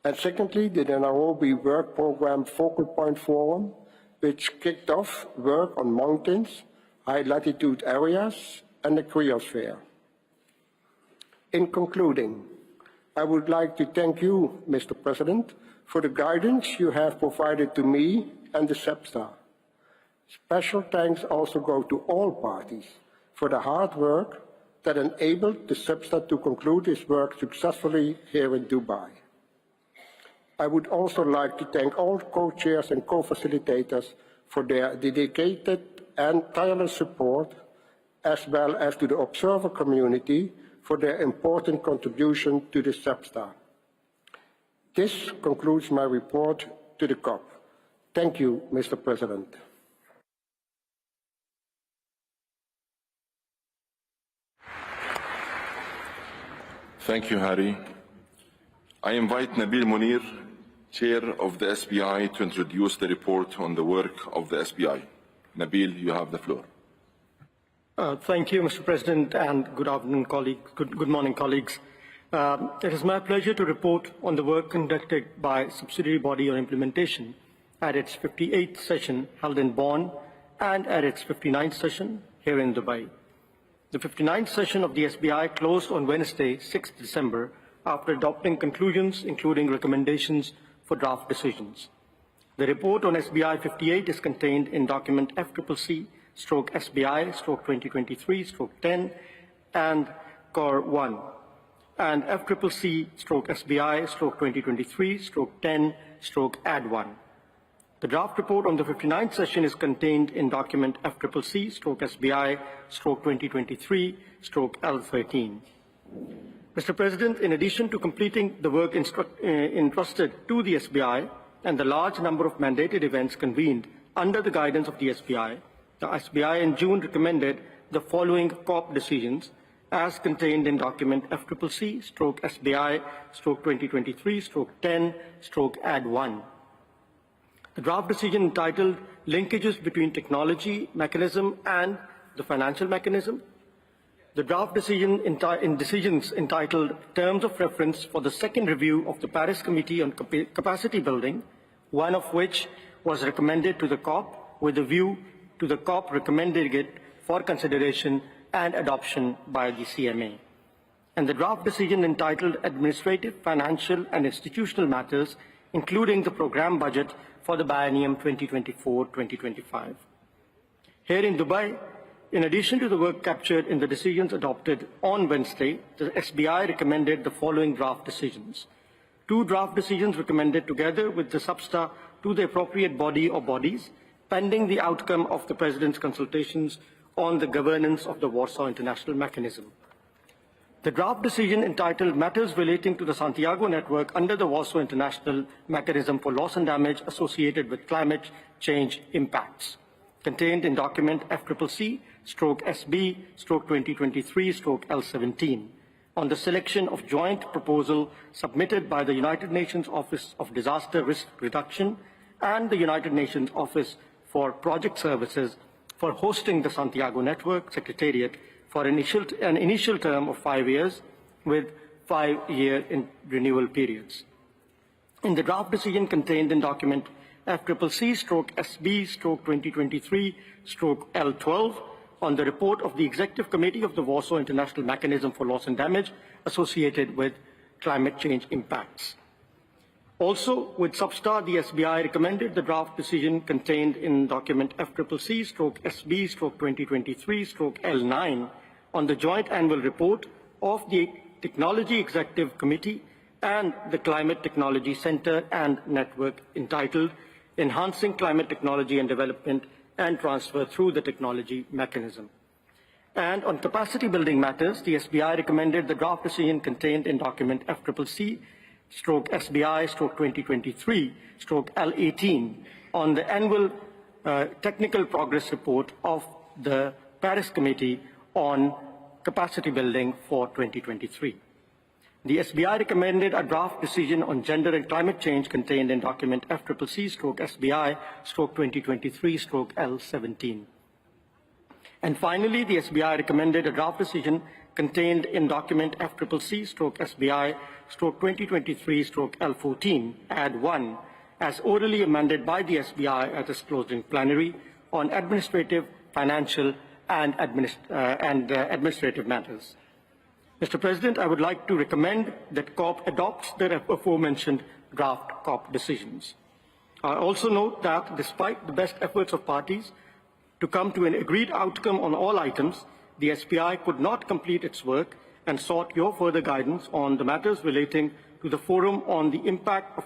And secondly, the Nairobi Work Programme Focal Point Forum, which kicked off work on mountains, high latitude areas, and the cryosphere. In concluding, I would like to thank you, Mr. President, for the guidance you have provided to me and the SEPSTA. Special thanks also go to all parties for the hard work that enabled the SEPSTA to conclude its work successfully here in Dubai. I would also like to thank all co-chairs and co-facilitators for their dedicated and tireless support, as well as to the observer community for their important contribution to the SEPSTA. This concludes my report to the COP. Thank you, Mr. President. Thank you, Harry. I invite Nabil Munir, Chair of the SBI, to introduce the report on the work of the SBI. Nabil, you have the floor. Thank you, Mr. President, and good afternoon, colleagues. Good morning, colleagues. It is my pleasure to report on the work conducted by subsidiary body on implementation at its 58th session held in Bonn and at its 59th session here in Dubai. The 59th session of the SBI closed on Wednesday, 6th December, after adopting conclusions, including recommendations for draft decisions. The report on SBI 58 is contained in document FCCC/SBI/2023/10 and COR 1, and FCCC/SBI/2023/10/Add 1. The draft report on the 59th session is contained in document FCCC/SBI/2023/L13. Mr. President, in addition to completing the work entrusted to the SBI and the large number of mandated events convened under the guidance of the SBI in June recommended the following COP decisions as contained in document FCCC/SBI/2023/10/Add 1. The draft decision entitled Linkages between Technology Mechanism and the Financial Mechanism. The draft decision decisions entitled Terms of Reference for the second review of the Paris Committee on Capacity Building, one of which was recommended to the COP with a view to the COP recommending it for consideration and adoption by the CMA. And the draft decision entitled Administrative, Financial and Institutional Matters, including the program budget for the biennium 2024-2025. Here in Dubai, in addition to the work captured in the decisions adopted on Wednesday, the SBI recommended the following draft decisions. 2 draft decisions recommended together with the SEPSTA to the appropriate body or bodies, pending the outcome of the President's consultations on the governance of the Warsaw International Mechanism. The draft decision entitled Matters Relating to the Santiago Network under the Warsaw International Mechanism for Loss and Damage Associated with Climate Change Impacts, contained in document FCCC/SB/2023/L17, on the selection of joint proposal submitted by the United Nations Office of Disaster Risk Reduction and the United Nations Office for Project Services for hosting the Santiago Network Secretariat for an initial term of 5 years with 5-year renewal periods. In the draft decision contained in document FCCC/SB/2023/L12 on the report of the Executive Committee of the Warsaw International Mechanism for Loss and Damage associated with climate change impacts. Also, with SEPSTA, the SBI recommended the draft decision contained in document FCCC/SB/2023/L9 on the joint annual report of the Technology Executive Committee and the Climate Technology Center and Network, entitled Enhancing Climate Technology and Development and Transfer Through the Technology Mechanism. And on capacity building matters, the SBI recommended the draft decision contained in document FCCC/SBI/2023/L18 on the annual technical progress report of the Paris Committee on Capacity Building for 2023. The SBI recommended a draft decision on gender and climate change contained in document FCCC/SBI/2023/L17. And finally, the SBI recommended a draft decision contained in document FCC/SBI/2023/L14, add 1, as orally amended by the SBI at its closing plenary on administrative, financial, and administrative matters. Mr. President, I would like to recommend that COP adopts the aforementioned draft COP decisions. I also note that despite the best efforts of parties to come to an agreed outcome on all items, the SPI could not complete its work and sought your further guidance on the matters relating to the forum on the impact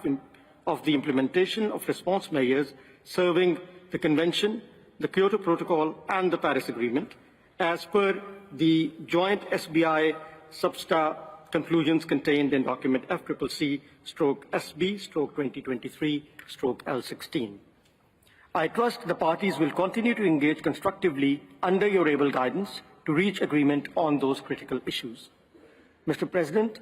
of the implementation of response measures serving the Convention, the Kyoto Protocol, and the Paris Agreement, as per the joint SBI-SBSTA conclusions contained in document FCCC/SB/2023/L16. I trust the parties will continue to engage constructively under your able guidance to reach agreement on those critical issues. Mr. President,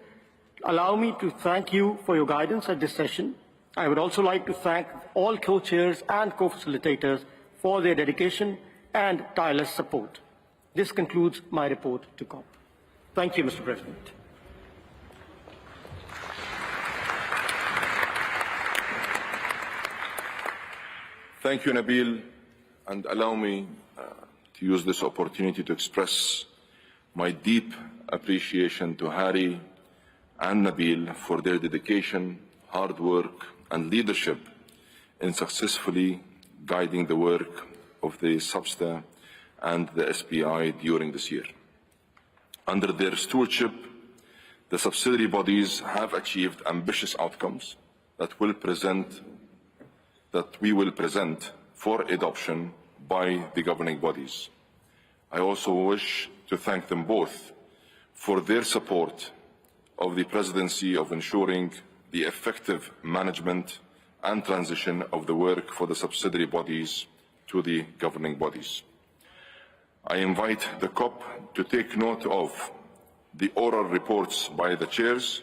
allow me to thank you for your guidance at this session. I would also like to thank all co-chairs and co-facilitators for their dedication and tireless support. This concludes my report to COP. Thank you, Mr. President. Thank you, Nabil, and allow me to use this opportunity to express my deep appreciation to Harry and Nabil for their dedication, hard work, and leadership in successfully guiding the work of the SBSTA and the SPI during this year. Under their stewardship, the subsidiary bodies have achieved ambitious outcomes that we will present for adoption by the governing bodies. I also wish to thank them both for their support of the presidency of ensuring the effective management and transition of the work for the subsidiary bodies to the governing bodies. I invite the COP to take note of the oral reports by the chairs,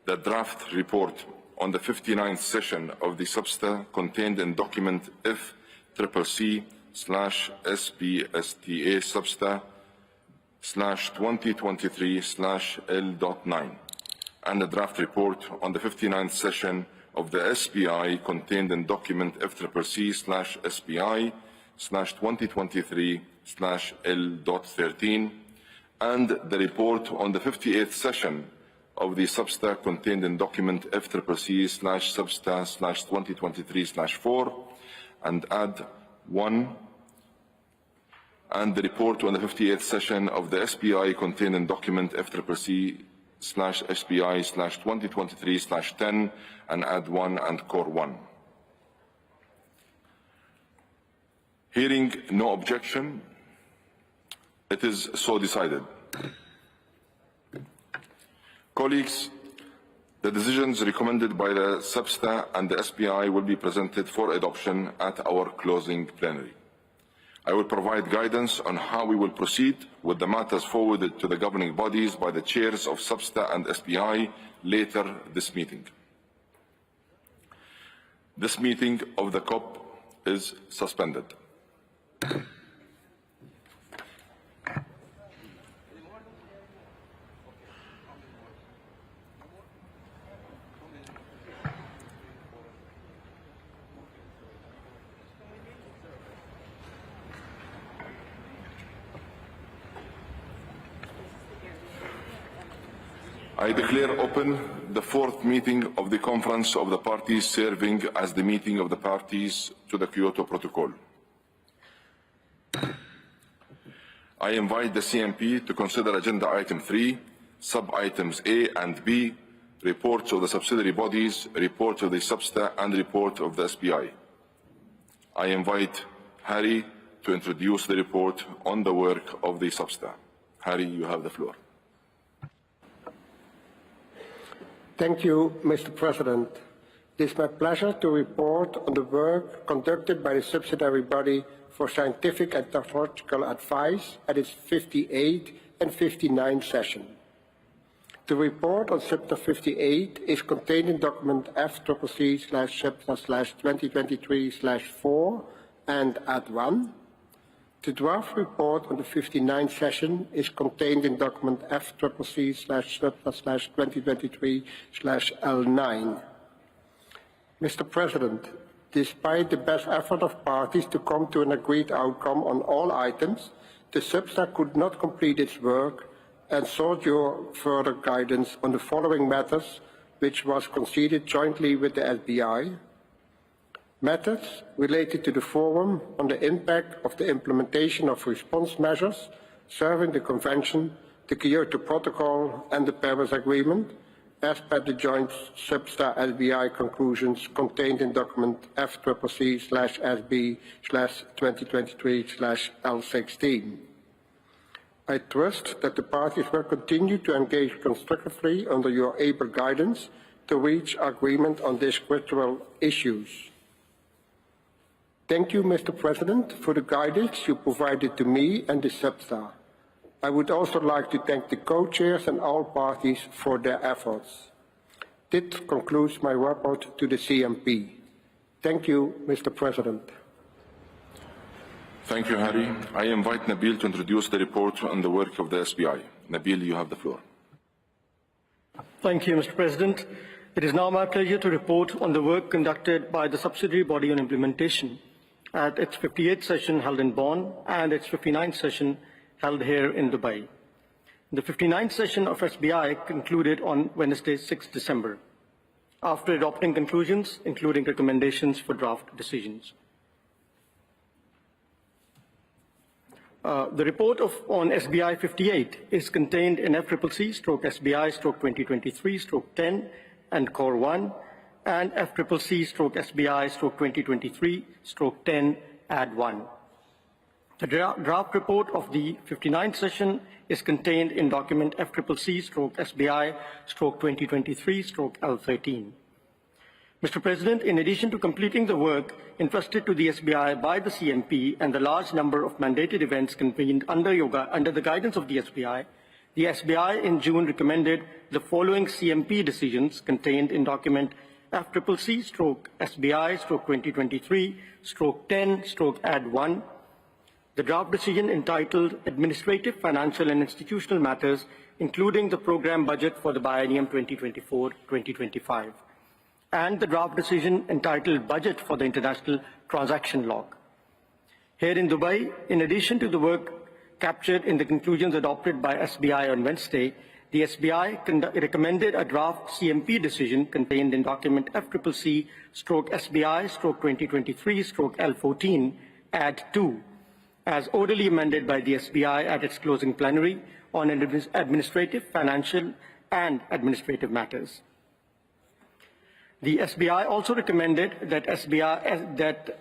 the draft report on the 59th session of the SBSTA contained in document FCCC/SBSTA SBSTA/2023/L.9 and the draft report on the 59th session of the SPI contained in document FCCC/SBI/2023/L.13 and the report on the 58th session of the SBSTA contained in document FCCC/SBSTA/2023/4 and add 1 and the report on the 58th session of the SPI contained in document FCCC/SBI/2023/10 and add 1 and core 1. Hearing no objection, it is so decided. Colleagues, the decisions recommended by the SBSTA and the SPI will be presented for adoption at our closing plenary. I will provide guidance on how we will proceed with the matters forwarded to the governing bodies by the chairs of SBSTA and SPI later this meeting. This meeting of the COP is suspended. I declare open the 4th meeting of the Conference of the Parties serving as the meeting of the parties to the Kyoto Protocol. I invite the CMP to consider Agenda Item 3, Sub-Items A and B, reports of the subsidiary bodies, reports of the SBSTA, and report of the SPI. I invite Harry to introduce the report on the work of the SBSTA. Harry, you have the floor. Thank you, Mr. President. It is my pleasure to report on the work conducted by the subsidiary body for scientific and technological advice at its 58th and 59th session. The report on SBSTA 58 is contained in document FCCC/SBSTA/2023/4 and add 1, The draft report on the 59th session is contained in document FCC/2023/L9. Mr. President, despite the best effort of parties to come to an agreed outcome on all items, the SUBSTA could not complete its work and sought your further guidance on the following matters, which was conceded jointly with the SBI. Matters related to the Forum on the impact of the implementation of response measures serving the Convention, the Kyoto Protocol and the Paris Agreement, as per the joint SUBSTA SBI conclusions contained in document FCC/SB/2023/L16. I trust that the parties will continue to engage constructively under your able guidance to reach agreement on these critical issues. Thank you, Mr. President, for the guidance you provided to me and the SUBSTA. I would also like to thank the co-chairs and all parties for their efforts. This concludes my report to the CMP. Thank you, Mr. President. Thank you, Harry. I invite Nabil to introduce the report on the work of the SBI. Nabil, you have the floor. Thank you, Mr. President. It is now my pleasure to report on the work conducted by the subsidiary body on implementation at its 58th session held in Bonn and its 59th session held here in Dubai. The 59th session of SBI concluded on Wednesday, 6 December, after adopting conclusions, including recommendations for draft decisions. The report on SBI 58 is contained in FCC/SBI/2023/10 and Core 1, and FCC/SBI/2023/10 Add 1. The draft report of the 59th session is contained in document FCC/SBI/2023/L13. Mr. President, in addition to completing the work entrusted to the SBI by the CMP and the large number of mandated events convened under the guidance of the SBI in June recommended the following CMP decisions contained in document FCC/SBI/2023/10/Add 1. The draft decision entitled Administrative, Financial and Institutional Matters, including the program budget for the biennium 2024-2025. And the draft decision entitled Budget for the International Transaction Log. Here in Dubai, in addition to the work captured in the conclusions adopted by SBI on Wednesday, the SBI recommended a draft CMP decision contained in document FCC/SBI/2023/L14, Add 2, as orderly amended by the SBI at its closing plenary on administrative, financial and administrative matters. The SBI also recommended that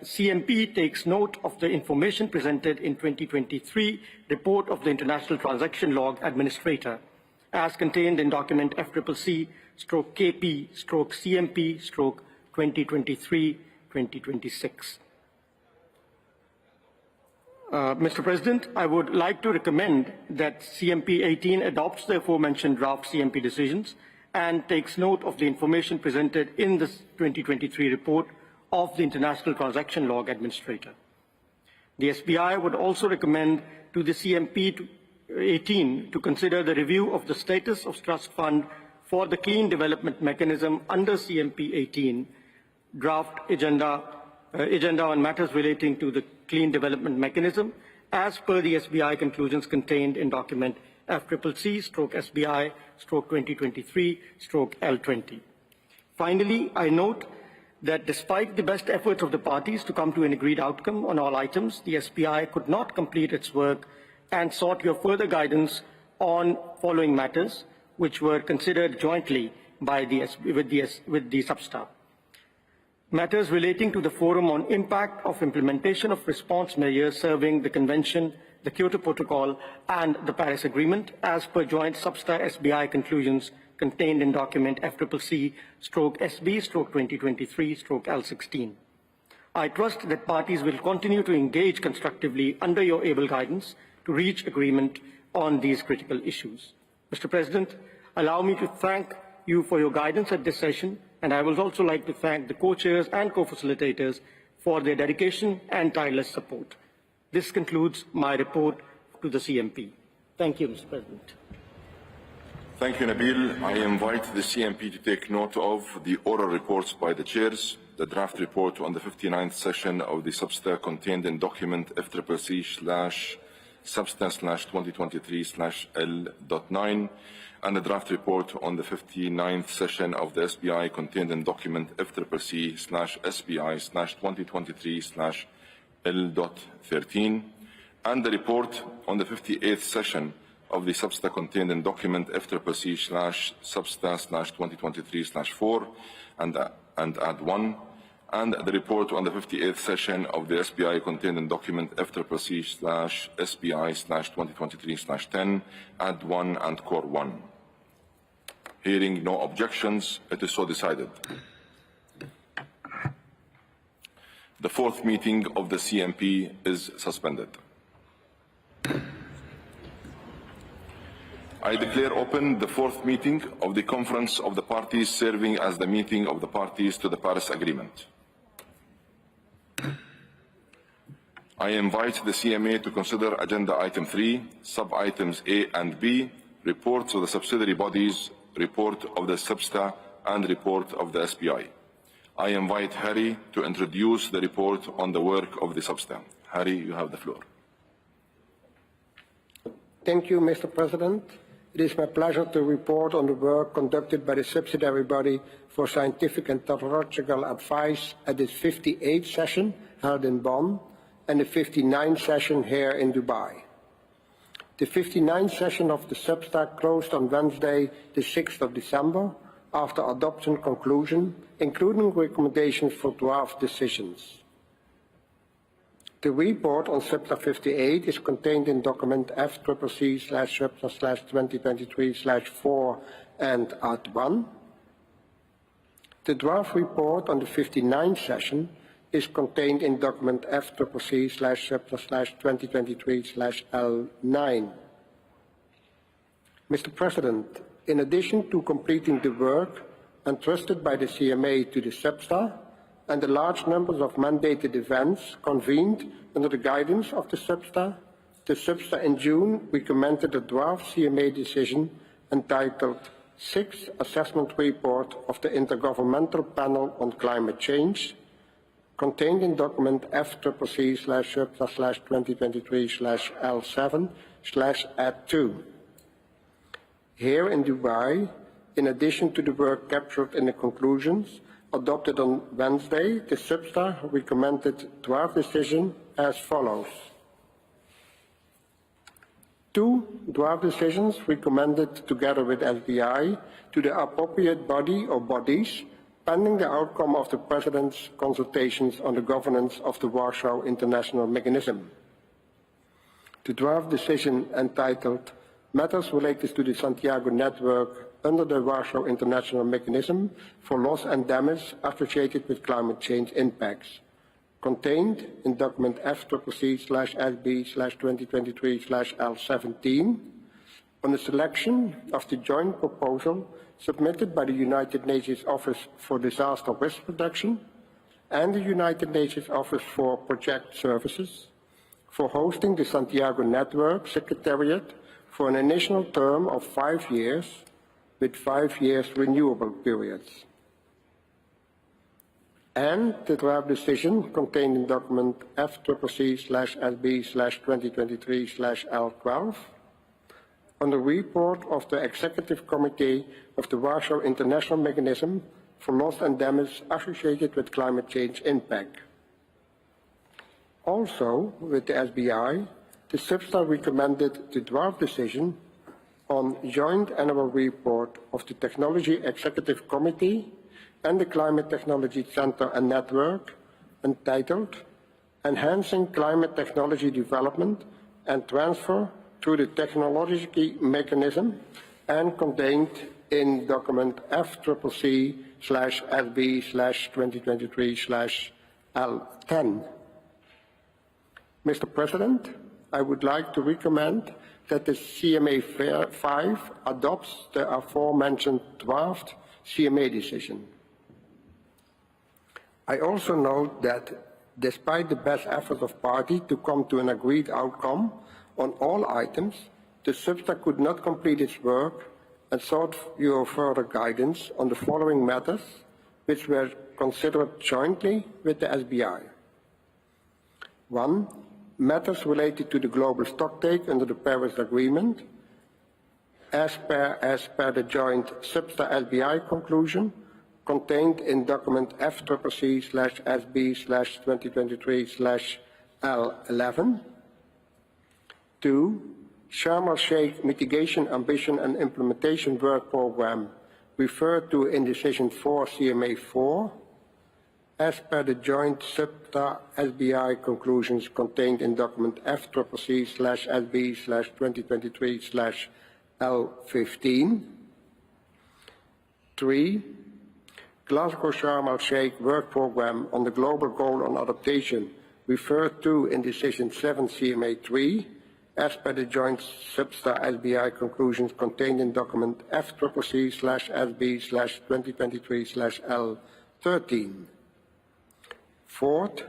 CMP takes note of the information presented in 2023 report of the International Transaction Log Administrator, as contained in document FCC/KP/CMP/2023-2026. Mr. President, I would like to recommend that CMP 18 adopts the aforementioned draft CMP decisions and takes note of the information presented in the 2023 report of the International Transaction Log Administrator. The SBI would also recommend to the CMP 18 to consider the review of the status of trust fund for the clean development mechanism under CMP 18, draft agenda on matters relating to the clean development mechanism, as per the SBI conclusions contained in document FCC/SBI/2023/L20. Finally, I note that despite the best efforts of the parties to come to an agreed outcome on all items, the SBI could not complete its work and sought your further guidance on following matters, which were considered jointly by with the SUBSTA. Matters relating to the Forum on Impact of Implementation of Response Measures serving the Convention, the Kyoto Protocol and the Paris Agreement, as per joint SUBSTA SBI conclusions contained in document FCC/SB/2023/L16. I trust that parties will continue to engage constructively under your able guidance to reach agreement on these critical issues. Mr. President, allow me to thank you for your guidance at this session, and I would also like to thank the co-chairs and co-facilitators for their dedication and tireless support. This concludes my report to the CMP. Thank you, Mr. President. Thank you, Nabil. I invite the CMP to take note of the oral reports by the chairs, the draft report on the 59th session of the SUBSTA contained in document FCC/SUBSTA/2023/L.9, and the draft report on the 59th session of the SBI contained in document FCC/SBI/2023/L.13, and the report on the 58th session of the SUBSTA contained in document FCC/SUBSTA/2023/4 and add 1, and the report on the 58th session of the SBI contained in document FCC/SBI/2023/10, add 1 and core 1. Hearing no objections, it is so decided. The fourth meeting of the CMP is suspended. I declare open the fourth meeting of the Conference of the Parties serving as the meeting of the parties to the Paris Agreement. I invite the CMA to consider Agenda Item 3, Sub-Items A and B, reports of the subsidiary bodies, report of the SUBSTA, and report of the SBI. I invite Harry to introduce the report on the work of the SUBSTA. Harry, you have the floor. Thank you, Mr. President. It is my pleasure to report on the work conducted by the subsidiary body for scientific and technological advice at its 58th session held in Bonn and the 59th session here in Dubai. The 59th session of the SUBSTA closed on Wednesday, the 6th of December, after adoption conclusion, including recommendations for draft decisions. The report on SUBSTA 58 is contained in document FCC/SUBSTA/2023/4 and Art 1. The draft report on the 59th session is contained in document FCC/SUBSTA/2023/L9. Mr. President, in addition to completing the work entrusted by the CMA to the SUBSTA, and the large numbers of mandated events convened under the guidance of the SUBSTA in June recommended a draft CMA decision entitled 6th Assessment Report of the Intergovernmental Panel on Climate Change, contained in document FCC/SUBSTA/2023/L7/Add2. Here in Dubai, in addition to the work captured in the conclusions, adopted on Wednesday, the SUBSTA recommended draft decision as follows. 2 draft decisions recommended together with SBI to the appropriate body or bodies pending the outcome of the President's consultations on the governance of the Warsaw International Mechanism. The draft decision entitled Matters Related to the Santiago Network under the Warsaw International Mechanism for Loss and Damage Associated with Climate Change Impacts, contained in document FCC/SB/2023/L17, on the selection of the joint proposal submitted by the United Nations Office for Disaster Risk Reduction and the United Nations Office for Project Services for hosting the Santiago Network Secretariat for an initial term of 5 years with 5 years renewable periods. And the draft decision contained in document FCC/SB/2023/L12 on the report of the Executive Committee of the Warsaw International Mechanism for Loss and Damage Associated with Climate Change Impact. Also, with the SBI, the SUBSTA recommended the draft decision on joint annual report of the Technology Executive Committee and the Climate Technology Center and Network entitled Enhancing Climate Technology Development and Transfer through the Technology Mechanism, and contained in document FCC/SB/2023/L10. Mr. President, I would like to recommend that the CMA 5 adopts the aforementioned draft CMA decision. I also note that Despite the best efforts of parties to come to an agreed outcome on all items, the SUBSTA could not complete its work and sought your further guidance on the following matters, which were considered jointly with the SBI. 1. Matters related to the global stocktake under the Paris Agreement, as per the joint SUBSTA-SBI conclusion contained in document FCCC/SB/2023/L11. 2. Sharm el-Sheikh Mitigation Ambition and Implementation Work Programme referred to in Decision 4 CMA 4, as per the joint SUBSTA-SBI conclusions contained in document FCCC/SB/2023/L15. 3. Glasgow Sharm el-Sheikh Work Programme on the Global Goal on Adaptation referred to in Decision 7 CMA 3, as per the joint SUBSTA-SBI conclusions contained in document FCCC/SB/2023/L13. 4th,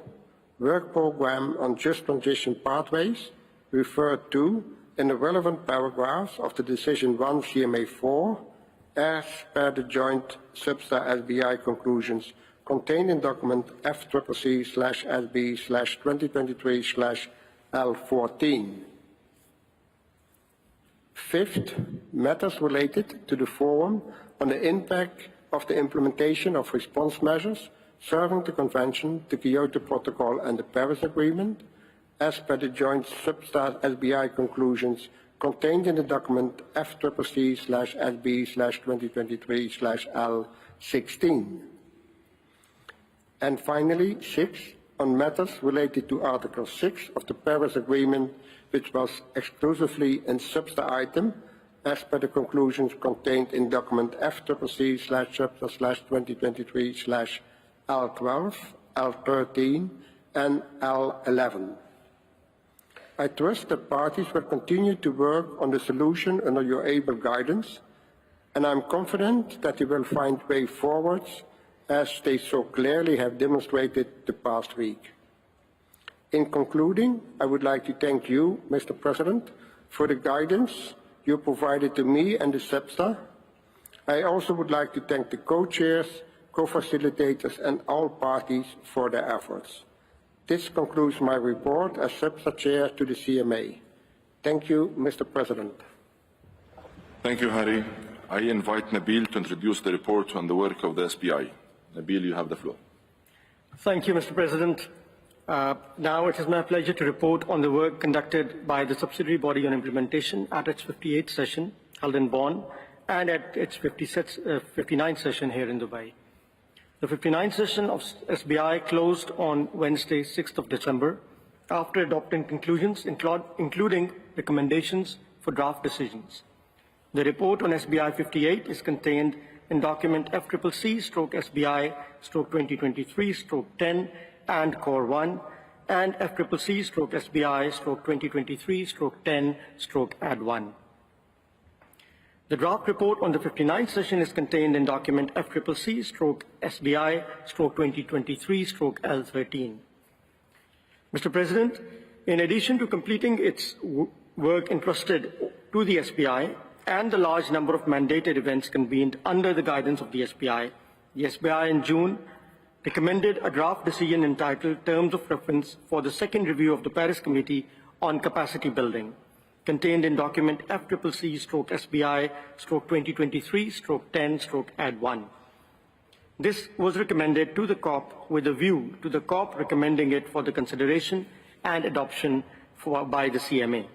Work Programme on Just Transition Pathways referred to in the relevant paragraphs of the Decision 1 CMA 4, as per the joint SUBSTA-SBI conclusions contained in document FCCC/SB/2023/L14. 5th, matters related to the Forum on the impact of the implementation of response measures serving the Convention, the Kyoto Protocol and the Paris Agreement, as per the joint SUBSTA-SBI conclusions contained in the document FCCC/SB/2023/L16. And finally, 6, on matters related to Article 6 of the Paris Agreement, which was exclusively in SUBSTA item, as per the conclusions contained in document FCCC/SUBSTA/2023/L12, L13, and L11. I trust that parties will continue to work on the solution under your able guidance, and I'm confident that they will find way forwards, as they so clearly have demonstrated the past week. In concluding, I would like to thank you, Mr. President, for the guidance you provided to me and the SUBSTA. I also would like to thank the co-chairs, co-facilitators, and all parties for their efforts. This concludes my report as SUBSTA Chair to the CMA. Thank you, Mr. President. Thank you, Harry. I invite Nabil to introduce the report on the work of the SBI. Nabil, you have the floor. Thank you, Mr. President. Now it is my pleasure to report on the work conducted by the subsidiary body on implementation at its 58th session held in Bonn and at its 59th session here in Dubai. The 59th session of SBI closed on Wednesday, 6th of December, after adopting conclusions including recommendations for draft decisions. The report on SBI 58 is contained in document FCCC/SBI/2023/10 and Core 1 and FCCC/SBI/2023/10/Add1. The draft report on the 59th session is contained in document FCCC/SBI/2023/L13. Mr. President, in addition to completing its work entrusted to the SBI and the large number of mandated events convened under the guidance of the SBI in June recommended a draft decision entitled Terms of Reference for the second review of the Paris Committee on Capacity Building, contained in document FCCC/SBI/2023/10/Add1. This was recommended to the COP with a view to the COP recommending it for the consideration and adoption by the CMA.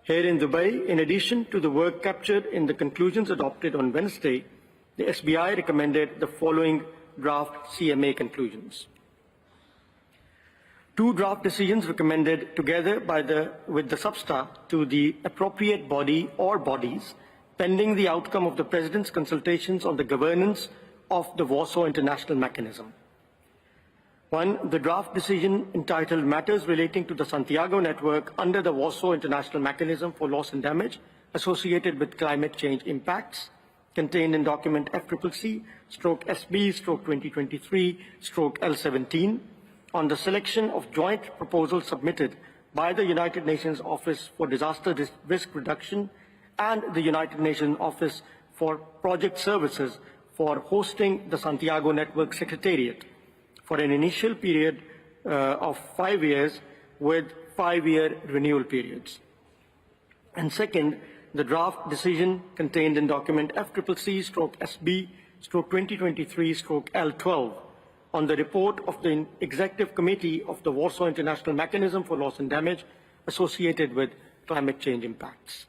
Here in Dubai, in addition to the work captured in the conclusions adopted on Wednesday, the SBI recommended the following draft CMA conclusions. 2 draft decisions recommended together with the SUBSTA to the appropriate body or bodies pending the outcome of the President's consultations on the governance of the Warsaw International Mechanism. 1. The draft decision entitled Matters Relating to the Santiago Network under the Warsaw International Mechanism for Loss and Damage Associated with Climate Change Impacts, contained in document FCCC/SB/2023/L17, on the selection of joint proposals submitted by the United Nations Office for Disaster Risk Reduction and the United Nations Office for Project Services for hosting the Santiago Network Secretariat for an initial period of 5 years with 5-year renewal periods. And second, the draft decision contained in document FCC/SB/2023/L12 on the report of the Executive Committee of the Warsaw International Mechanism for Loss and Damage associated with climate change impacts.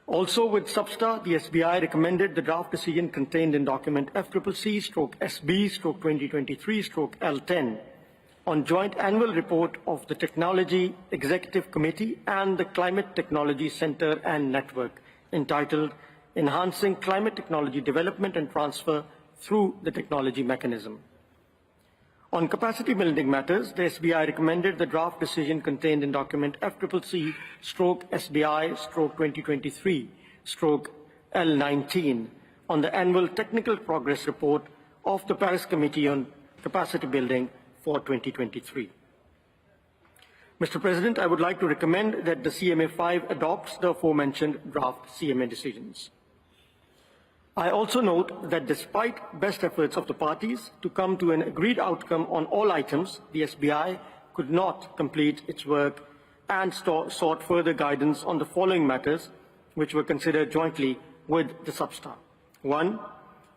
Also with SBSTA, the SBI recommended the draft decision contained in document FCC/SB/2023/L10 on joint annual report of the Technology Executive Committee and the Climate Technology Center and Network, entitled Enhancing Climate Technology Development and Transfer through the Technology Mechanism. On capacity building matters, the SBI recommended the draft decision contained in document FCC/SBI/2023/L19 on the annual technical progress report of the Paris Committee on Capacity Building for 2023. Mr. President, I would like to recommend that the CMA-5 adopts the aforementioned draft CMA decisions. I also note that despite best efforts of the parties to come to an agreed outcome on all items, the SBI could not complete its work and sought further guidance on the following matters, which were considered jointly with the SBSTA. 1.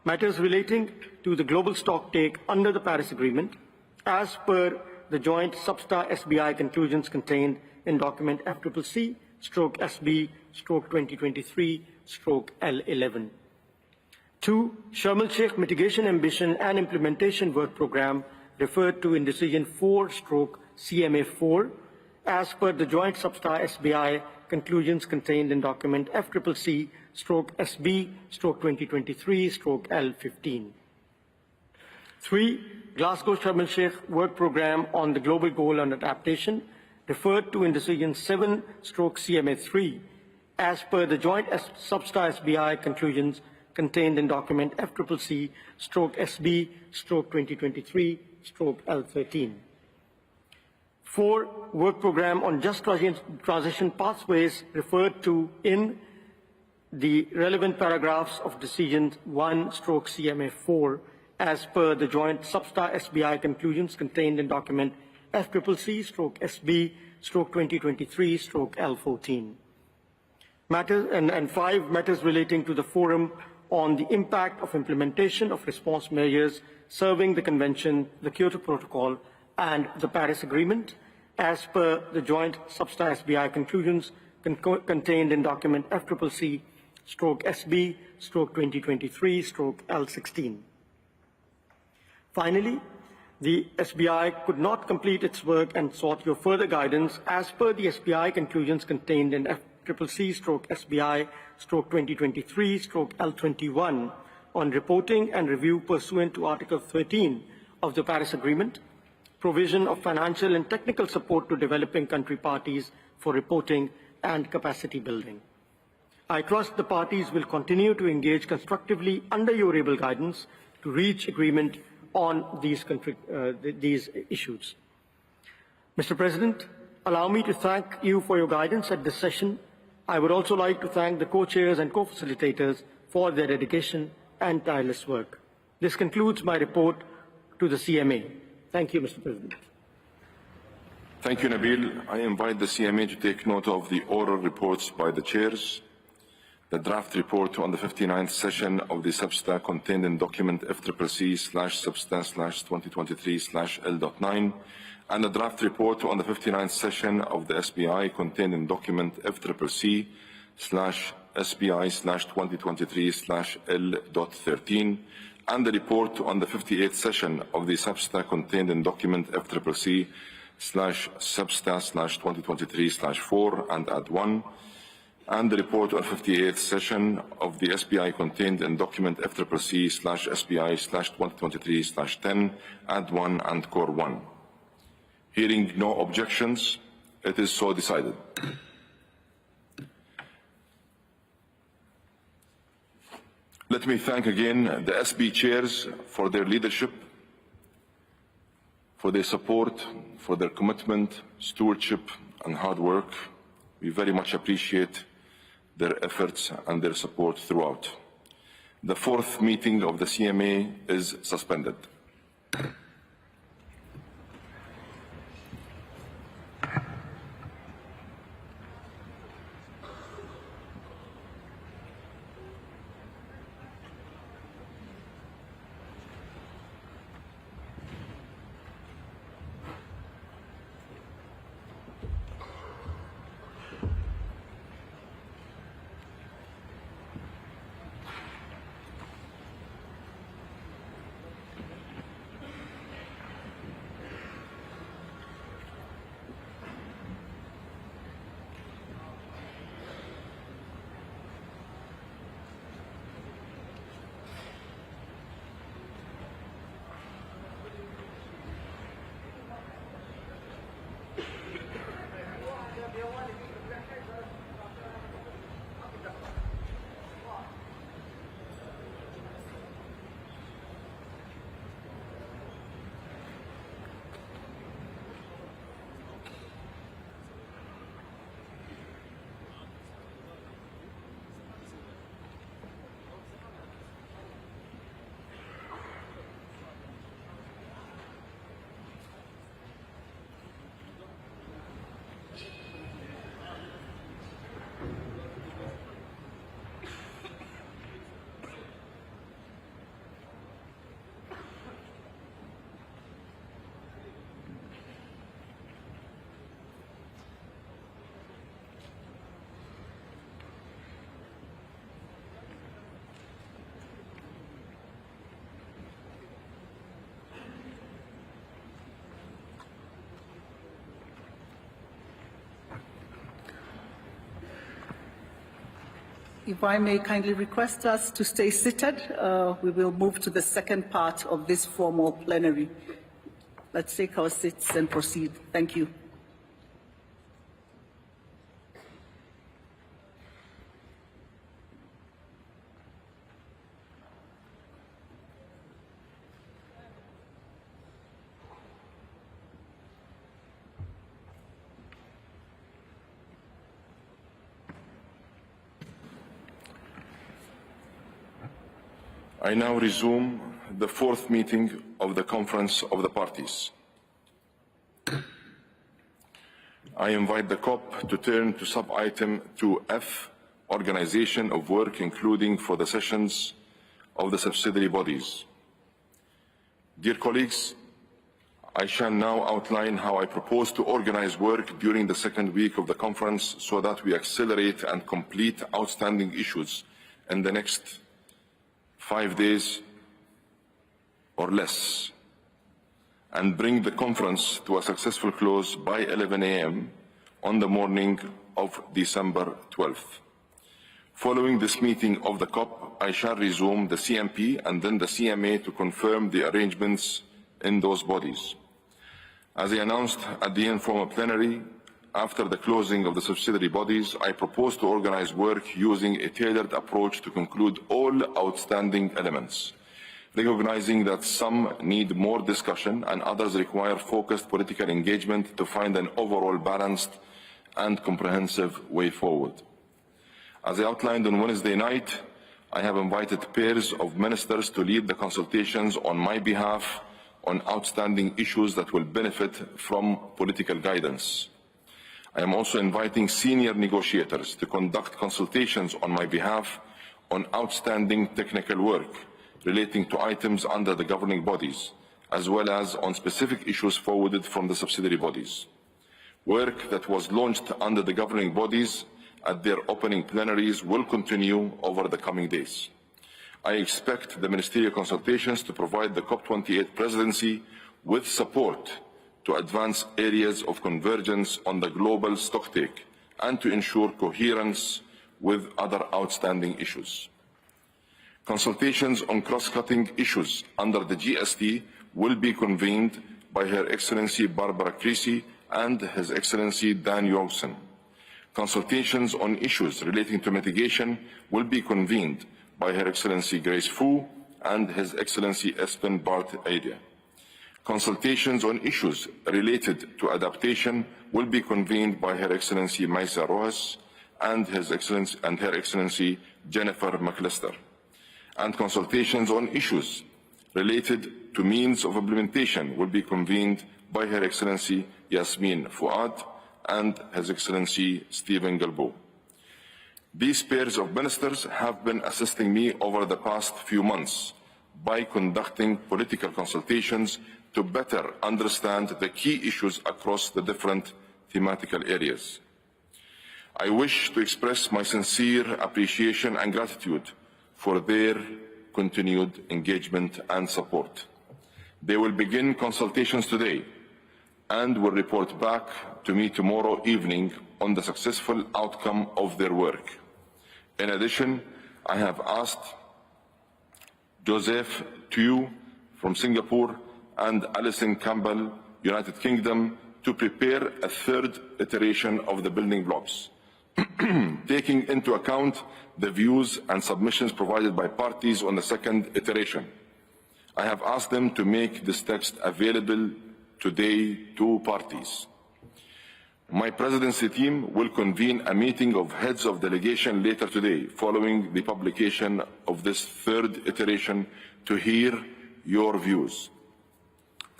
Matters relating to the global stocktake under the Paris Agreement, as per the joint SBSTA-SBI conclusions contained in document FCC/SB/2023/L11. 2. Sharm el-Sheikh Mitigation Ambition and Implementation Work Programme referred to in Decision 4/CMA4 as per the joint SBSTA-SBI conclusions contained in document FCC/SB/2023/L15. 3. Glasgow Sharm el-Sheikh Work Programme on the Global Goal on Adaptation referred to in Decision 7/CMA3 as per the joint SBSTA-SBI conclusions contained in document FCC/SB/2023/L13. 4. Work Programme on Just Transition Pathways referred to in the relevant paragraphs of Decision 1/CMA4 as per the joint SBSTA-SBI conclusions contained in document FCC/SB/2023/L14. And 5. Matters relating to the Forum on the impact of implementation of response measures serving the Convention, the Kyoto Protocol, and the Paris Agreement, as per the joint SBSTA-SBI conclusions contained in document FCC/SB/2023/L16. Finally, the SBI could not complete its work and sought your further guidance as per the SBI conclusions contained in FCC/SBI/2023/L21 on reporting and review pursuant to Article 13 of the Paris Agreement, provision of financial and technical support to developing country parties for reporting and capacity building. I trust the parties will continue to engage constructively under your able guidance to reach agreement on these issues. Mr. President, allow me to thank you for your guidance at this session. I would also like to thank the co-chairs and co-facilitators for their dedication and tireless work. This concludes my report to the CMA. Thank you, Mr. President. Thank you, Nabil. I invite the CMA to take note of the oral reports by the chairs. The draft report on the 59th session of the SBSTA contained in document FCC/SBSTA/2023/L.9 and the draft report on the 59th session of the SBI contained in document FCC/SBI/2023/L.13 and the report on the 58th session of the SBSTA contained in document FCC/SBSTA/2023/4 and add 1 and the report on 58th session of the SBI contained in document FCC/SBI/2023/10, add 1 and core 1. Hearing no objections, it is so decided. Let me thank again the SB chairs for their leadership for their support, for their commitment, stewardship, and hard work. We very much appreciate their efforts and their support throughout. The fourth meeting of the CMA is suspended. If I may kindly request us to stay seated, we will move to the second part of this formal plenary. Let's take our seats and proceed. Thank you. I now resume the fourth meeting of the Conference of the Parties. I invite the COP to turn to sub-item 2F, Organization of Work, including for the sessions of the subsidiary bodies. Dear colleagues, I shall now outline how I propose to organize work during the second week of the conference so that we accelerate and complete outstanding issues in the next 5 days or less, and bring the conference to a successful close by 11 a.m. on the morning of December 12th. Following this meeting of the COP, I shall resume the CMP and then the CMA to confirm the arrangements in those bodies. As I announced at the informal plenary, after the closing of the subsidiary bodies, I propose to organize work using a tailored approach to conclude all outstanding elements, recognizing that some need more discussion and others require focused political engagement to find an overall balanced and comprehensive way forward. As I outlined on Wednesday night, I have invited pairs of ministers to lead the consultations on my behalf on outstanding issues that will benefit from political guidance. I am also inviting senior negotiators to conduct consultations on my behalf on outstanding technical work relating to items under the governing bodies, as well as on specific issues forwarded from the subsidiary bodies. Work that was launched under the governing bodies at their opening plenaries will continue over the coming days. I expect the ministerial consultations to provide the COP28 presidency with support to advance areas of convergence on the global stocktake and to ensure coherence with other outstanding issues. Consultations on cross-cutting issues under the GST will be convened by Her Excellency Barbara Creasy and His Excellency Dan Jorgensen. Consultations on issues relating to mitigation will be convened by Her Excellency Grace Fu and His Excellency Espen Barth Eide. Consultations on issues related to adaptation will be convened by Her Excellency Maisa Rojas and Her Excellency Jennifer McAllister. And consultations on issues related to means of implementation will be convened by Her Excellency Yasmin Fuad and His Excellency Stephen Galbo. These pairs of ministers have been assisting me over the past few months by conducting political consultations to better understand the key issues across the different thematical areas. I wish to express my sincere appreciation and gratitude for their continued engagement and support. They will begin consultations today and will report back to me tomorrow evening on the successful outcome of their work. In addition, I have asked Joseph Tu from Singapore and Alison Campbell, United Kingdom, to prepare a third iteration of the building blocks, taking into account the views and submissions provided by parties on the second iteration. I have asked them to make this text available today to parties. My presidency team will convene a meeting of heads of delegation later today, following the publication of this third iteration, to hear your views.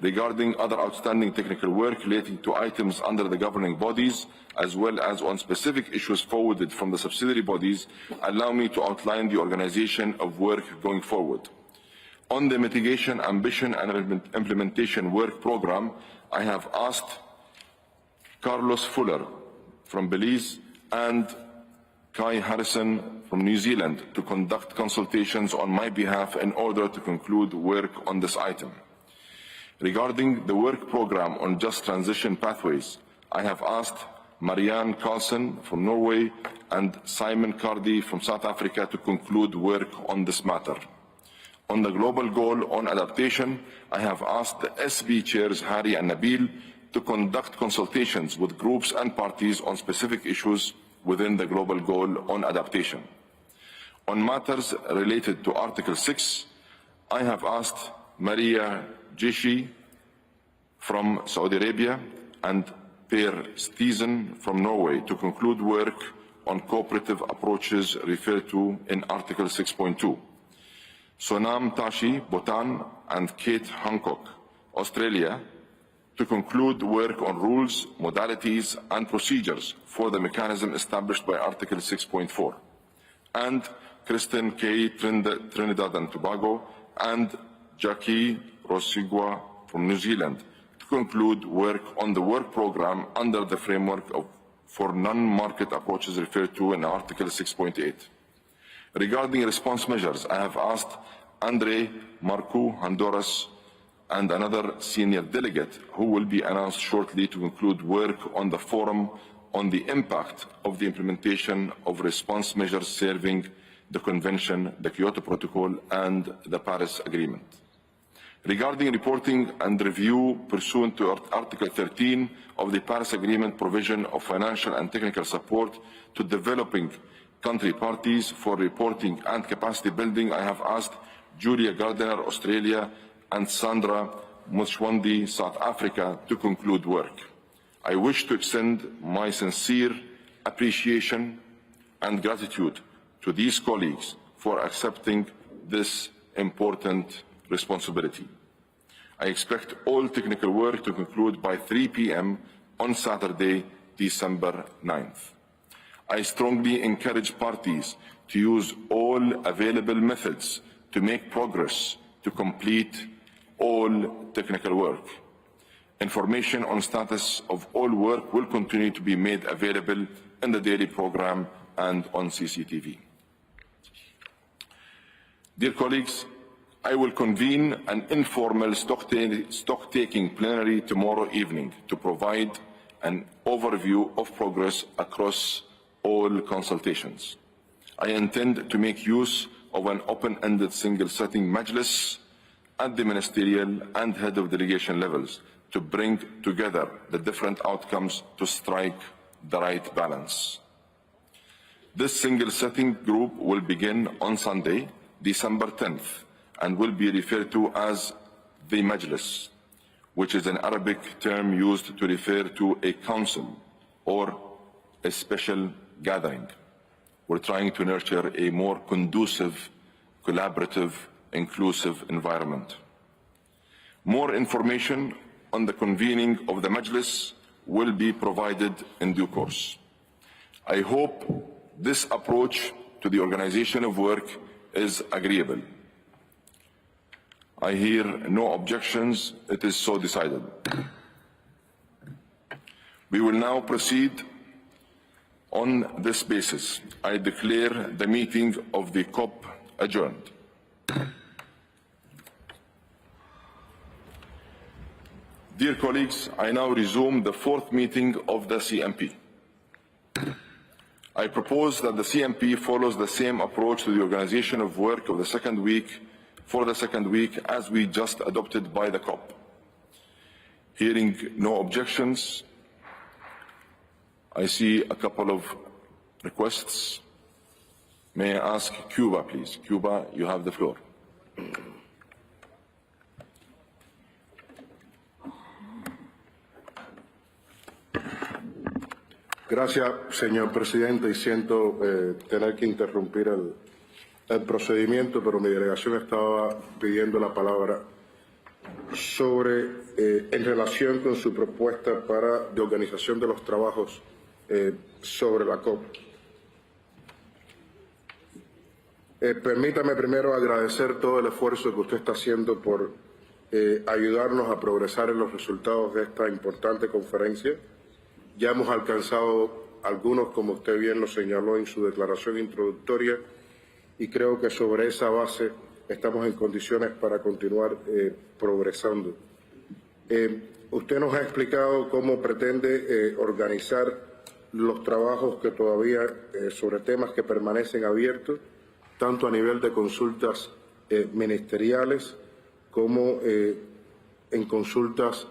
Regarding other outstanding technical work relating to items under the governing bodies, as well as on specific issues forwarded from the subsidiary bodies, allow me to outline the organization of work going forward. On the mitigation, ambition and implementation work program, I have asked Carlos Fuller from Belize and Kai Harrison from New Zealand to conduct consultations on my behalf in order to conclude work on this item. Regarding the work program on just transition pathways, I have asked Marianne Carlson from Norway and Simon Cardy from South Africa to conclude work on this matter. On the global goal on adaptation, I have asked the SB chairs Hari and Nabil to conduct consultations with groups and parties on specific issues within the global goal on adaptation. On matters related to Article 6, I have asked Maria Jishi from Saudi Arabia and Per Stisen from Norway to conclude work on cooperative approaches referred to in Article 6.2. Sonam Tashi, Bhutan, and Kate Hancock, Australia, to conclude work on rules, modalities, and procedures for the mechanism established by Article 6.4. And Kristen K. Trinidad and Tobago, and Jackie Rosigua from New Zealand, to conclude work on the work program under the framework for non-market approaches referred to in Article 6.8. Regarding response measures, I have asked Andre Marcu Honduras and another senior delegate who will be announced shortly to conclude work on the forum on the impact of the implementation of response measures serving the Convention, the Kyoto Protocol, and the Paris Agreement. Regarding reporting and review pursuant to Article 13 of the Paris Agreement provision of financial and technical support to developing country parties for reporting and capacity building, I have asked Julia Gardiner, Australia, and Sandra Mushwandi, South Africa, to conclude work. I wish to extend my sincere appreciation and gratitude to these colleagues for accepting this important responsibility. I expect all technical work to conclude by 3 p.m. on Saturday, December 9th. I strongly encourage parties to use all available methods to make progress to complete all technical work. Information on status of all work will continue to be made available in the daily program and on CCTV. Dear colleagues, I will convene an informal stock-taking plenary tomorrow evening to provide an overview of progress across all consultations. I intend to make use of an open-ended single-sitting majlis at the ministerial and head of delegation levels to bring together the different outcomes to strike the right balance. This single-sitting group will begin on Sunday, December 10th, and will be referred to as the Majlis. which is an Arabic term used to refer to a council or a special gathering. We're trying to nurture a more conducive, collaborative, inclusive environment. More information on the convening of the Majlis will be provided in due course. I hope this approach to the organization of work is agreeable. I hear no objections. It is so decided. We will now proceed on this basis. I declare the meeting of the COP adjourned. Dear colleagues, I now resume the fourth meeting of the CMP. I propose that the CMP follows the same approach to the organization of work of the second week as we just adopted by the COP. Hearing no objections, I see a couple of requests. May I ask Cuba, please? Cuba, you have the floor. Gracias, señor presidente, y siento tener que interrumpir el procedimiento, pero mi delegación estaba pidiendo la palabra en relación con su propuesta de organización de los trabajos sobre la COP. Permítame primero agradecer todo el esfuerzo que usted está haciendo por ayudarnos a progresar en los resultados de esta importante conferencia. Ya hemos alcanzado algunos, como usted bien lo señaló en su declaración introductoria, y creo que sobre esa base estamos en condiciones para continuar progresando. Usted nos ha explicado cómo pretende organizar los trabajos que todavía, sobre temas que permanecen abiertos, tanto a nivel de consultas ministeriales como en consultas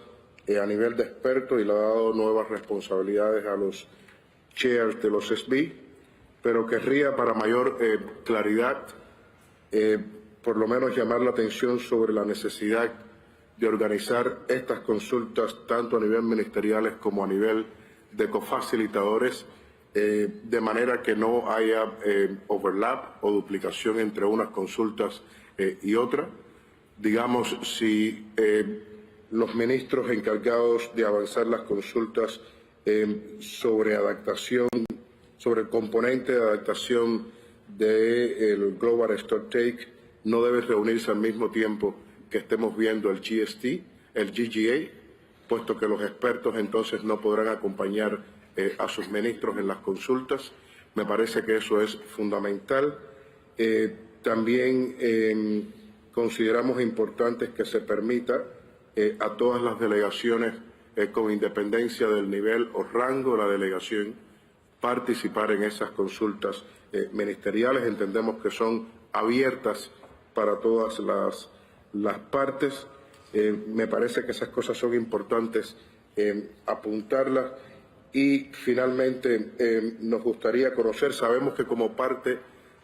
a nivel de expertos, y le ha dado nuevas responsabilidades a los chairs de los SB, pero querría para mayor claridad por lo menos llamar la atención sobre la necesidad de organizar estas consultas tanto a nivel ministeriales como a nivel de cofacilitadores, de manera que no haya overlap o duplicación entre unas consultas y otras. Digamos, si los ministros encargados de avanzar las consultas sobre adaptación, sobre el componente de adaptación del Global Stocktake, no debe reunirse al mismo tiempo que estemos viendo el GST, el GGA, puesto que los expertos entonces no podrán acompañar a sus ministros en las consultas. Me parece que eso es fundamental. También consideramos importante que se permita a todas las delegaciones, con independencia del nivel o rango de la delegación, participar en esas consultas ministeriales. Entendemos que son abiertas para todas las partes. Me parece que esas cosas son importantes apuntarlas. Y finalmente nos gustaría conocer, sabemos que como parte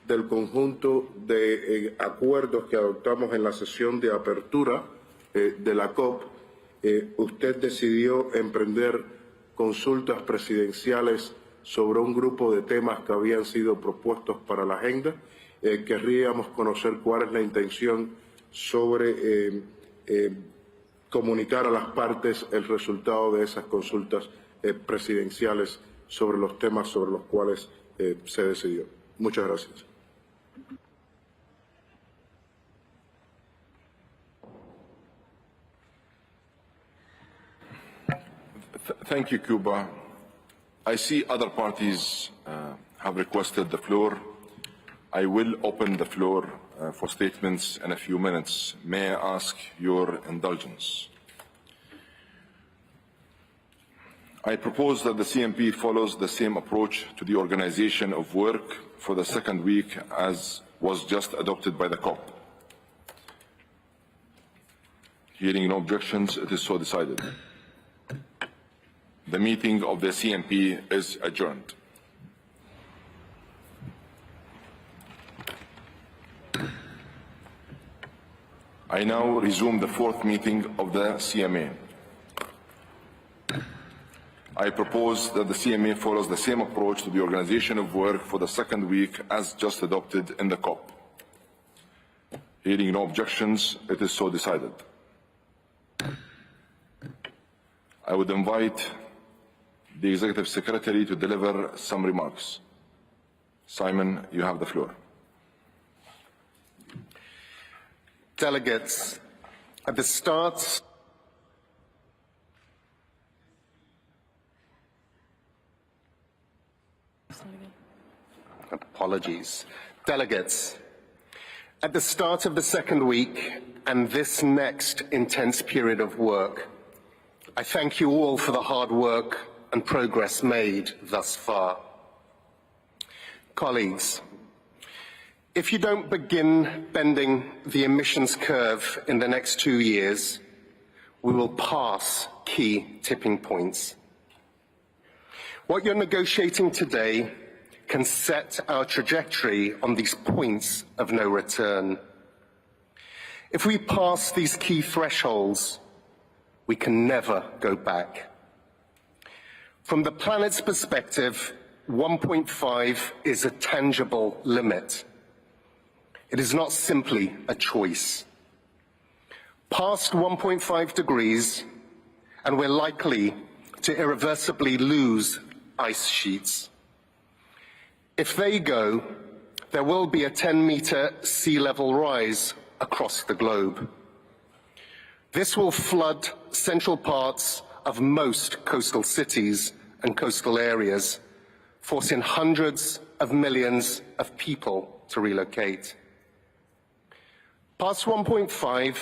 del conjunto de acuerdos que adoptamos en la sesión de apertura de la COP, usted decidió emprender consultas presidenciales sobre un grupo de temas que habían sido propuestos para la agenda. Querríamos conocer cuál es la intención sobre comunicar a las partes el resultado de esas consultas presidenciales sobre los temas sobre los cuales se decidió. Muchas gracias. Thank you, Cuba. I see other parties have requested the floor. I will open the floor for statements in a few minutes. May I ask your indulgence? I propose that the CMP follows the same approach to the organization of work for the second week as was just adopted by the COP. Hearing no objections, it is so decided. The meeting of the CMP is adjourned. I now resume the fourth meeting of the CMA. I propose that the CMA follows the same approach to the organization of work for the second week as just adopted in the COP. Hearing no objections, it is so decided. I would invite the Executive Secretary to deliver some remarks. Simon, you have the floor. Delegates, at the start Apologies. Delegates, at the start of the second week and this next intense period of work, I thank you all for the hard work and progress made thus far. Colleagues, if you don't begin bending the emissions curve in the next 2 years, we will pass key tipping points. What you're negotiating today can set our trajectory on these points of no return. If we pass these key thresholds, we can never go back. From the planet's perspective, 1.5 is a tangible limit. It is not simply a choice. Past 1.5 degrees, and we're likely to irreversibly lose ice sheets. If they go, there will be a 10-meter sea level rise across the globe. This will flood central parts of most coastal cities and coastal areas, forcing hundreds of millions of people to relocate. Past 1.5,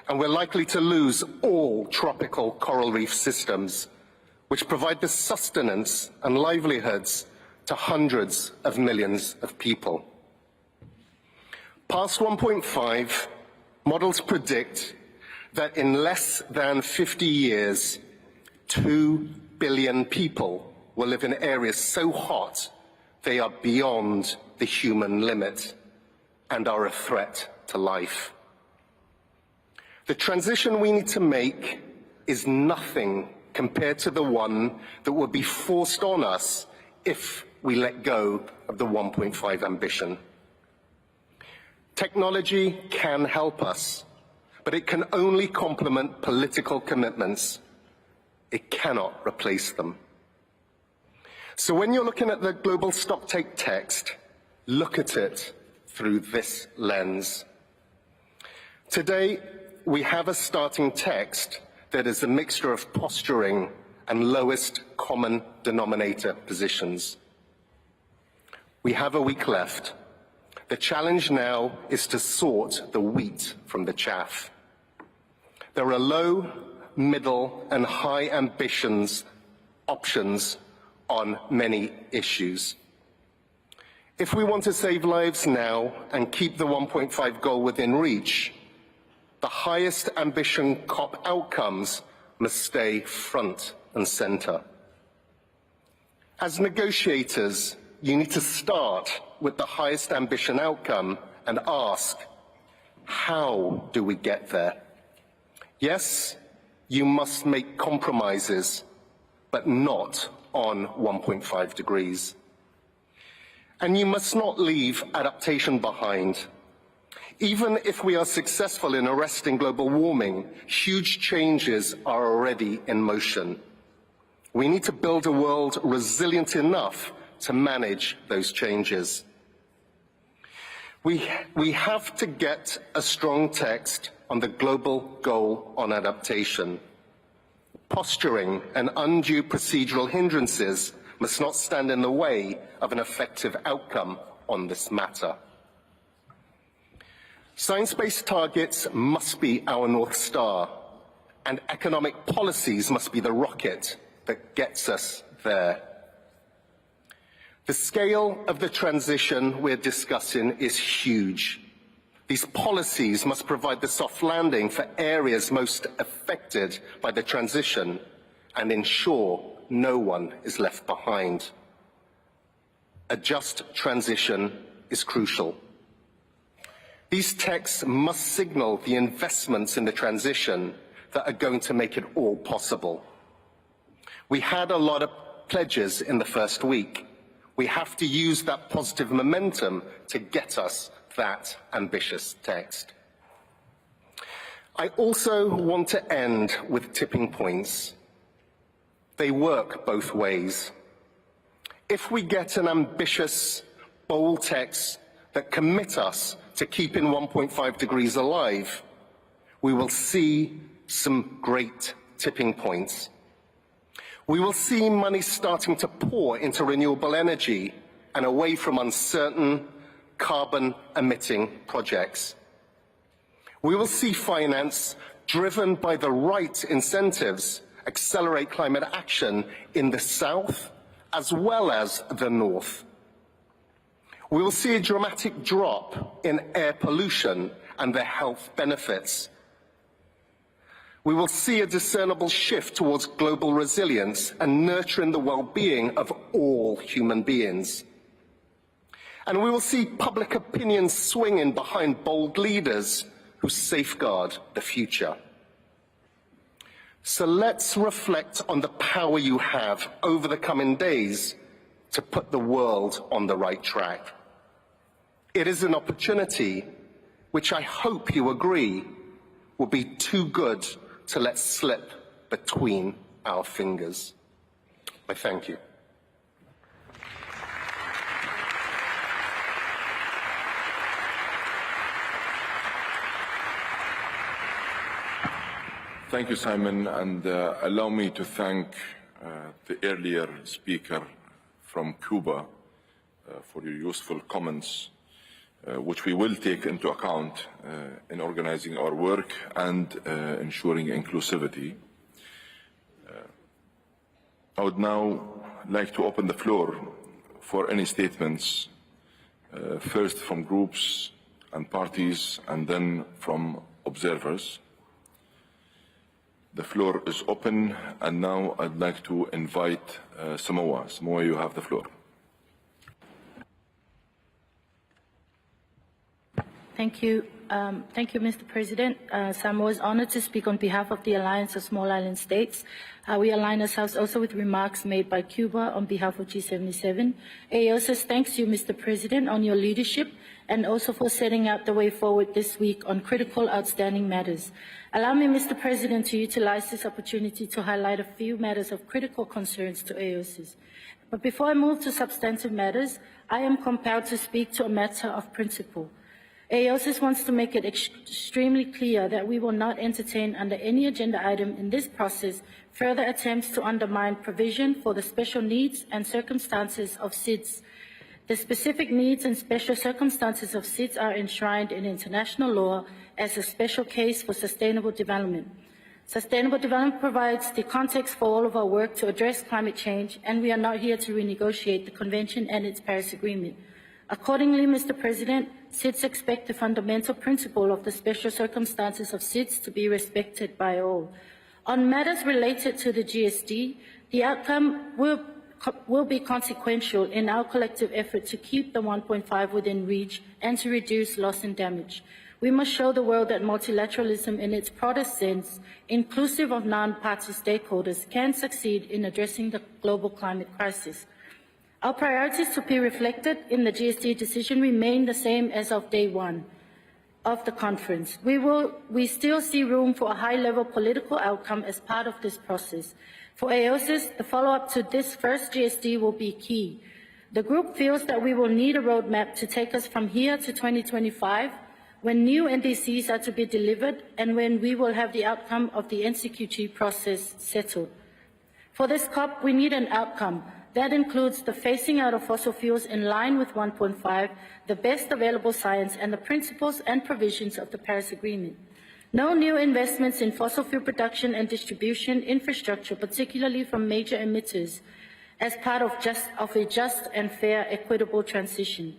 and we're likely to lose all tropical coral reef systems, which provide the sustenance and livelihoods to hundreds of millions of people. Past 1.5, models predict that in less than 50 years, 2 billion people will live in areas so hot they are beyond the human limit and are a threat to life. The transition we need to make is nothing compared to the one that will be forced on us if we let go of the 1.5 ambition. Technology can help us, but it can only complement political commitments. It cannot replace them. So when you're looking at the global stocktake text, look at it through this lens. Today, we have a starting text that is a mixture of posturing and lowest common denominator positions. We have a week left. The challenge now is to sort the wheat from the chaff. There are low, middle, and high options on many issues. If we want to save lives now and keep the 1.5 goal within reach, the highest ambition COP outcomes must stay front and center. As negotiators, you need to start with the highest ambition outcome and ask, how do we get there? Yes, you must make compromises, but not on 1.5 degrees. And you must not leave adaptation behind. Even if we are successful in arresting global warming, huge changes are already in motion. We need to build a world resilient enough to manage those changes. We have to get a strong text on the global goal on adaptation. Posturing and undue procedural hindrances must not stand in the way of an effective outcome on this matter. Science-based targets must be our North Star, and economic policies must be the rocket that gets us there. The scale of the transition we're discussing is huge. These policies must provide the soft landing for areas most affected by the transition and ensure no one is left behind. A just transition is crucial. These texts must signal the investments in the transition that are going to make it all possible. We had a lot of pledges in the first week. We have to use that positive momentum to get us that ambitious text. I also want to end with tipping points. They work both ways. If we get an ambitious, bold text that commit us to keeping 1.5 degrees alive, we will see some great tipping points. We will see money starting to pour into renewable energy and away from uncertain, carbon-emitting projects. We will see finance driven by the right incentives accelerate climate action in the South as well as the North. We will see a dramatic drop in air pollution and their health benefits. We will see a discernible shift towards global resilience and nurturing the well-being of all human beings. And we will see public opinion swinging behind bold leaders who safeguard the future. So let's reflect on the power you have over the coming days to put the world on the right track. It is an opportunity which I hope you agree will be too good to let slip between our fingers. I thank you. Thank you, Simon, and allow me to thank the earlier speaker from Cuba for your useful comments, which we will take into account in organizing our work and ensuring inclusivity. I would now like to open the floor for any statements, first from groups and parties, and then from observers. The floor is open, and now I'd like to invite Samoa. Samoa, you have the floor. Thank you. Thank you, Mr. President. Samoa is honored to speak on behalf of the Alliance of Small Island States. We align ourselves also with remarks made by Cuba on behalf of G77. AOSIS thanks you, Mr. President, on your leadership and also for setting out the way forward this week on critical, outstanding matters. Allow me, Mr. President, to utilize this opportunity to highlight a few matters of critical concerns to AOSIS. But before I move to substantive matters, I am compelled to speak to a matter of principle. AOSIS wants to make it extremely clear that we will not entertain under any agenda item in this process further attempts to undermine provision for the special needs and circumstances of SIDS. The specific needs and special circumstances of SIDS are enshrined in international law as a special case for sustainable development. Sustainable development provides the context for all of our work to address climate change, and we are not here to renegotiate the Convention and its Paris Agreement. Accordingly, Mr. President, SIDS expect the fundamental principle of the special circumstances of SIDS to be respected by all. On matters related to the GSD, the outcome will be consequential in our collective effort to keep the 1.5 within reach and to reduce loss and damage. We must show the world that multilateralism in its broadest sense, inclusive of non-party stakeholders, can succeed in addressing the global climate crisis. Our priorities to be reflected in the GSD decision remain the same as of day one of the conference. We still see room for a high-level political outcome as part of this process. For AOSIS, the follow-up to this first GSD will be key. The group feels that we will need a roadmap to take us from here to 2025, when new NDCs are to be delivered and when we will have the outcome of the NCQG process settled. For this COP, we need an outcome. That includes the phasing out of fossil fuels in line with 1.5, the best available science, and the principles and provisions of the Paris Agreement. No new investments in fossil fuel production and distribution infrastructure, particularly from major emitters, as part of a just and fair, equitable transition.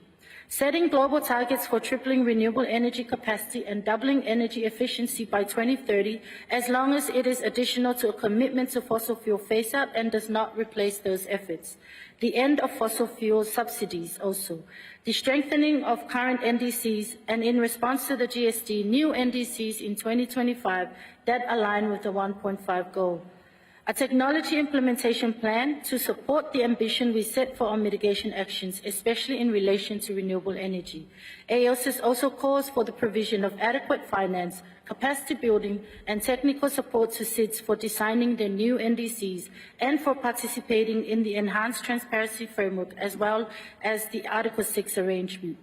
Setting global targets for tripling renewable energy capacity and doubling energy efficiency by 2030, as long as it is additional to a commitment to fossil fuel phase-out and does not replace those efforts. The end of fossil fuel subsidies also. The strengthening of current NDCs, and in response to the GSD, new NDCs in 2025 that align with the 1.5 goal. a technology implementation plan to support the ambition we set for our mitigation actions, especially in relation to renewable energy. AOSIS also calls for the provision of adequate finance, capacity building, and technical support to SIDS for designing their new NDCs and for participating in the enhanced transparency framework as well as the Article 6 arrangement.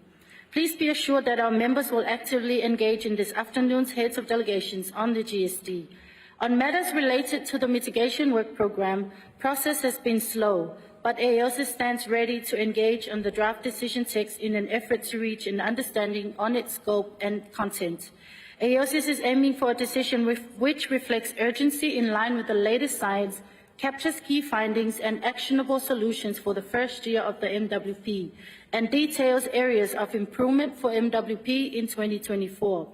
Please be assured that our members will actively engage in this afternoon's heads of delegations on the GSD. On matters related to the mitigation work program, process has been slow, but AOSIS stands ready to engage on the draft decision text in an effort to reach an understanding on its scope and content. AOSIS is aiming for a decision which reflects urgency in line with the latest science, captures key findings and actionable solutions for the first year of the MWP, and details areas of improvement for MWP in 2024.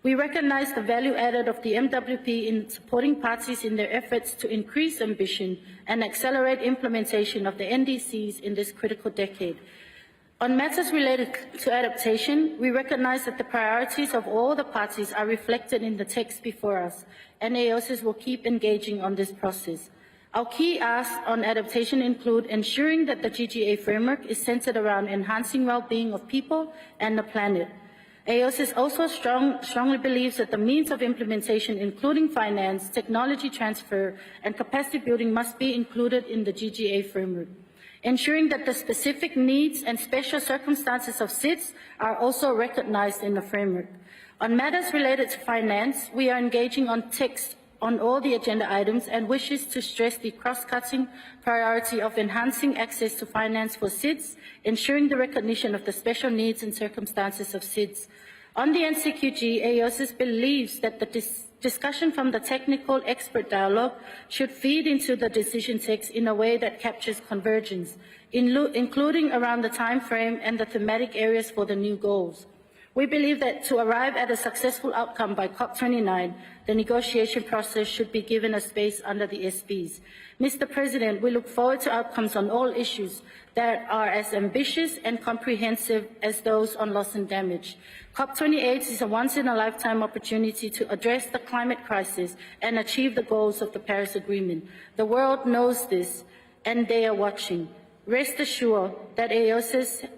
We recognize the value added of the MWP in supporting parties in their efforts to increase ambition and accelerate implementation of the NDCs in this critical decade. On matters related to adaptation, we recognize that the priorities of all the parties are reflected in the text before us, and AOSIS will keep engaging on this process. Our key asks on adaptation include ensuring that the GGA framework is centered around enhancing well-being of people and the planet. AOSIS also strongly believes that the means of implementation, including finance, technology transfer, and capacity building, must be included in the GGA framework. Ensuring that the specific needs and special circumstances of SIDS are also recognized in the framework. On matters related to finance, we are engaging on text on all the agenda items and wishes to stress the cross-cutting priority of enhancing access to finance for SIDS, ensuring the recognition of the special needs and circumstances of SIDS. On the NCQG, AOSIS believes that the discussion from the technical expert dialogue should feed into the decision text in a way that captures convergence, including around the time frame and the thematic areas for the new goals. We believe that to arrive at a successful outcome by COP29, the negotiation process should be given a space under the SPs. Mr. President, we look forward to outcomes on all issues that are as ambitious and comprehensive as those on loss and damage. COP28 is a once-in-a-lifetime opportunity to address the climate crisis and achieve the goals of the Paris Agreement. The world knows this, and they are watching. Rest assured that AOSIS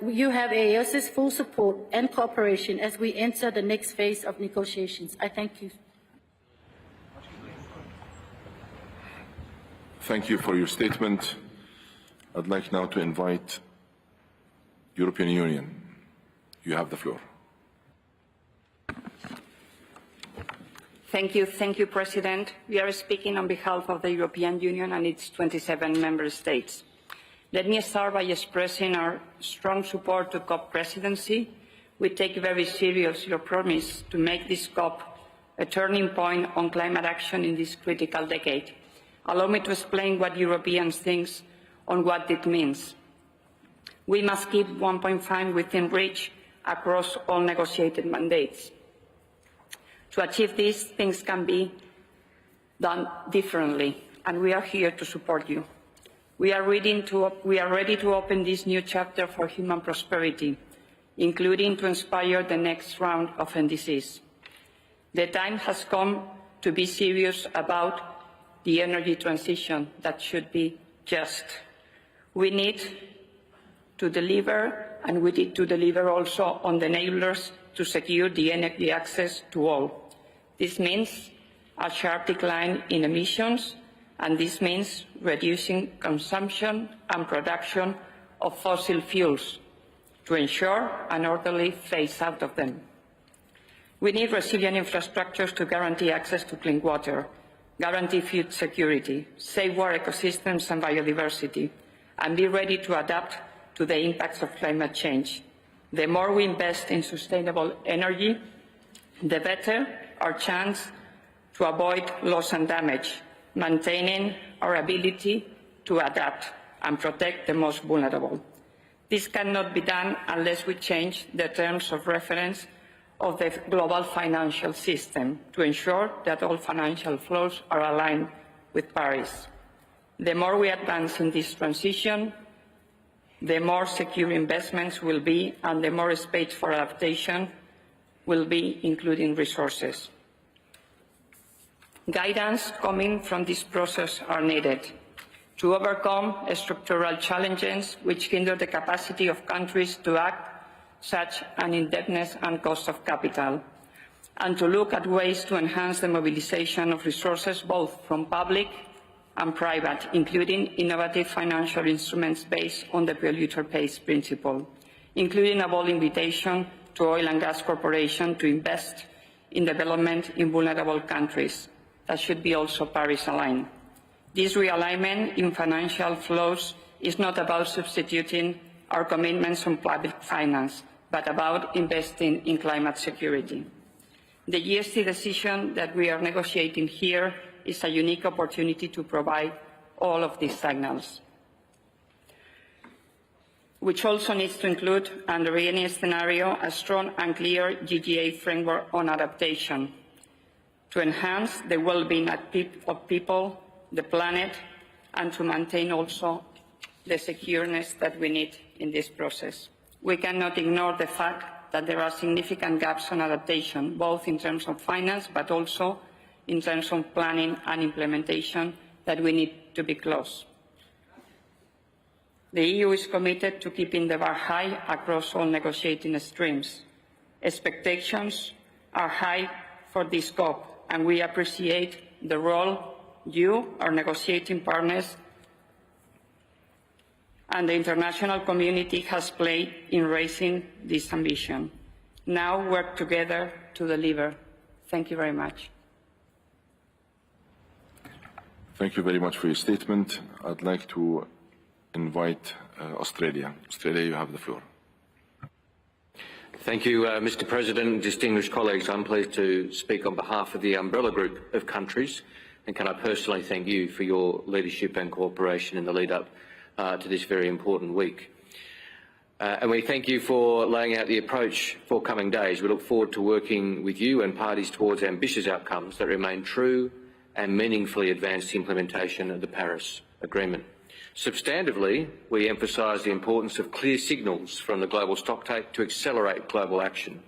you have AOSIS' full support and cooperation as we enter the next phase of negotiations. I thank you. Thank you for your statement. I'd like now to invite European Union. You have the floor. Thank you, President. We are speaking on behalf of the European Union and its 27 member states. Let me start by expressing our strong support to COP presidency. We take very seriously your promise to make this COP a turning point on climate action in this critical decade. Allow me to explain what Europeans think on what it means. We must keep 1.5 within reach across all negotiated mandates. To achieve this, things can be done differently, and we are here to support you. We are ready to open this new chapter for human prosperity, including to inspire the next round of NDCs. The time has come to be serious about the energy transition that should be just. We need to deliver, and we need to deliver also on the enablers to secure the energy access to all. This means a sharp decline in emissions, and this means reducing consumption and production of fossil fuels to ensure an orderly phase out of them. We need resilient infrastructures to guarantee access to clean water, guarantee food security, safeguard ecosystems and biodiversity, and be ready to adapt to the impacts of climate change. The more we invest in sustainable energy, the better our chance to avoid loss and damage, maintaining our ability to adapt and protect the most vulnerable. This cannot be done unless we change the terms of reference of the global financial system to ensure that all financial flows are aligned with Paris. The more we advance in this transition, the more secure investments will be and the more space for adaptation will be, including resources. Guidance coming from this process are needed to overcome structural challenges which hinder the capacity of countries to act, such as indebtedness and cost of capital, and to look at ways to enhance the mobilization of resources both from public and private, including innovative financial instruments based on the polluter pays principle, including a bold invitation to oil and gas corporations to invest in development in vulnerable countries. That should be also Paris-aligned. This realignment in financial flows is not about substituting our commitments on public finance, but about investing in climate security. The GST decision that we are negotiating here is a unique opportunity to provide all of these signals, which also needs to include, under any scenario, a strong and clear GGA framework on adaptation to enhance the well-being of people, the planet, and to maintain also the secureness that we need in this process. We cannot ignore the fact that there are significant gaps on adaptation, both in terms of finance, but also in terms of planning and implementation that we need to be close. The EU is committed to keeping the bar high across all negotiating streams. Expectations are high for this COP, and we appreciate the role you, our negotiating partners, and the international community has played in raising this ambition. Now work together to deliver. Thank you very much. Thank you very much for your statement. I'd like to invite Australia. Australia, you have the floor. Thank you, Mr. President. Distinguished colleagues, I'm pleased to speak on behalf of the umbrella group of countries, and can I personally thank you for your leadership and cooperation in the lead-up to this very important week. And we thank you for laying out the approach for coming days. We look forward to working with you and parties towards ambitious outcomes that remain true and meaningfully advance the implementation of the Paris Agreement. Substantively, we emphasise the importance of clear signals from the global stocktake to accelerate global action.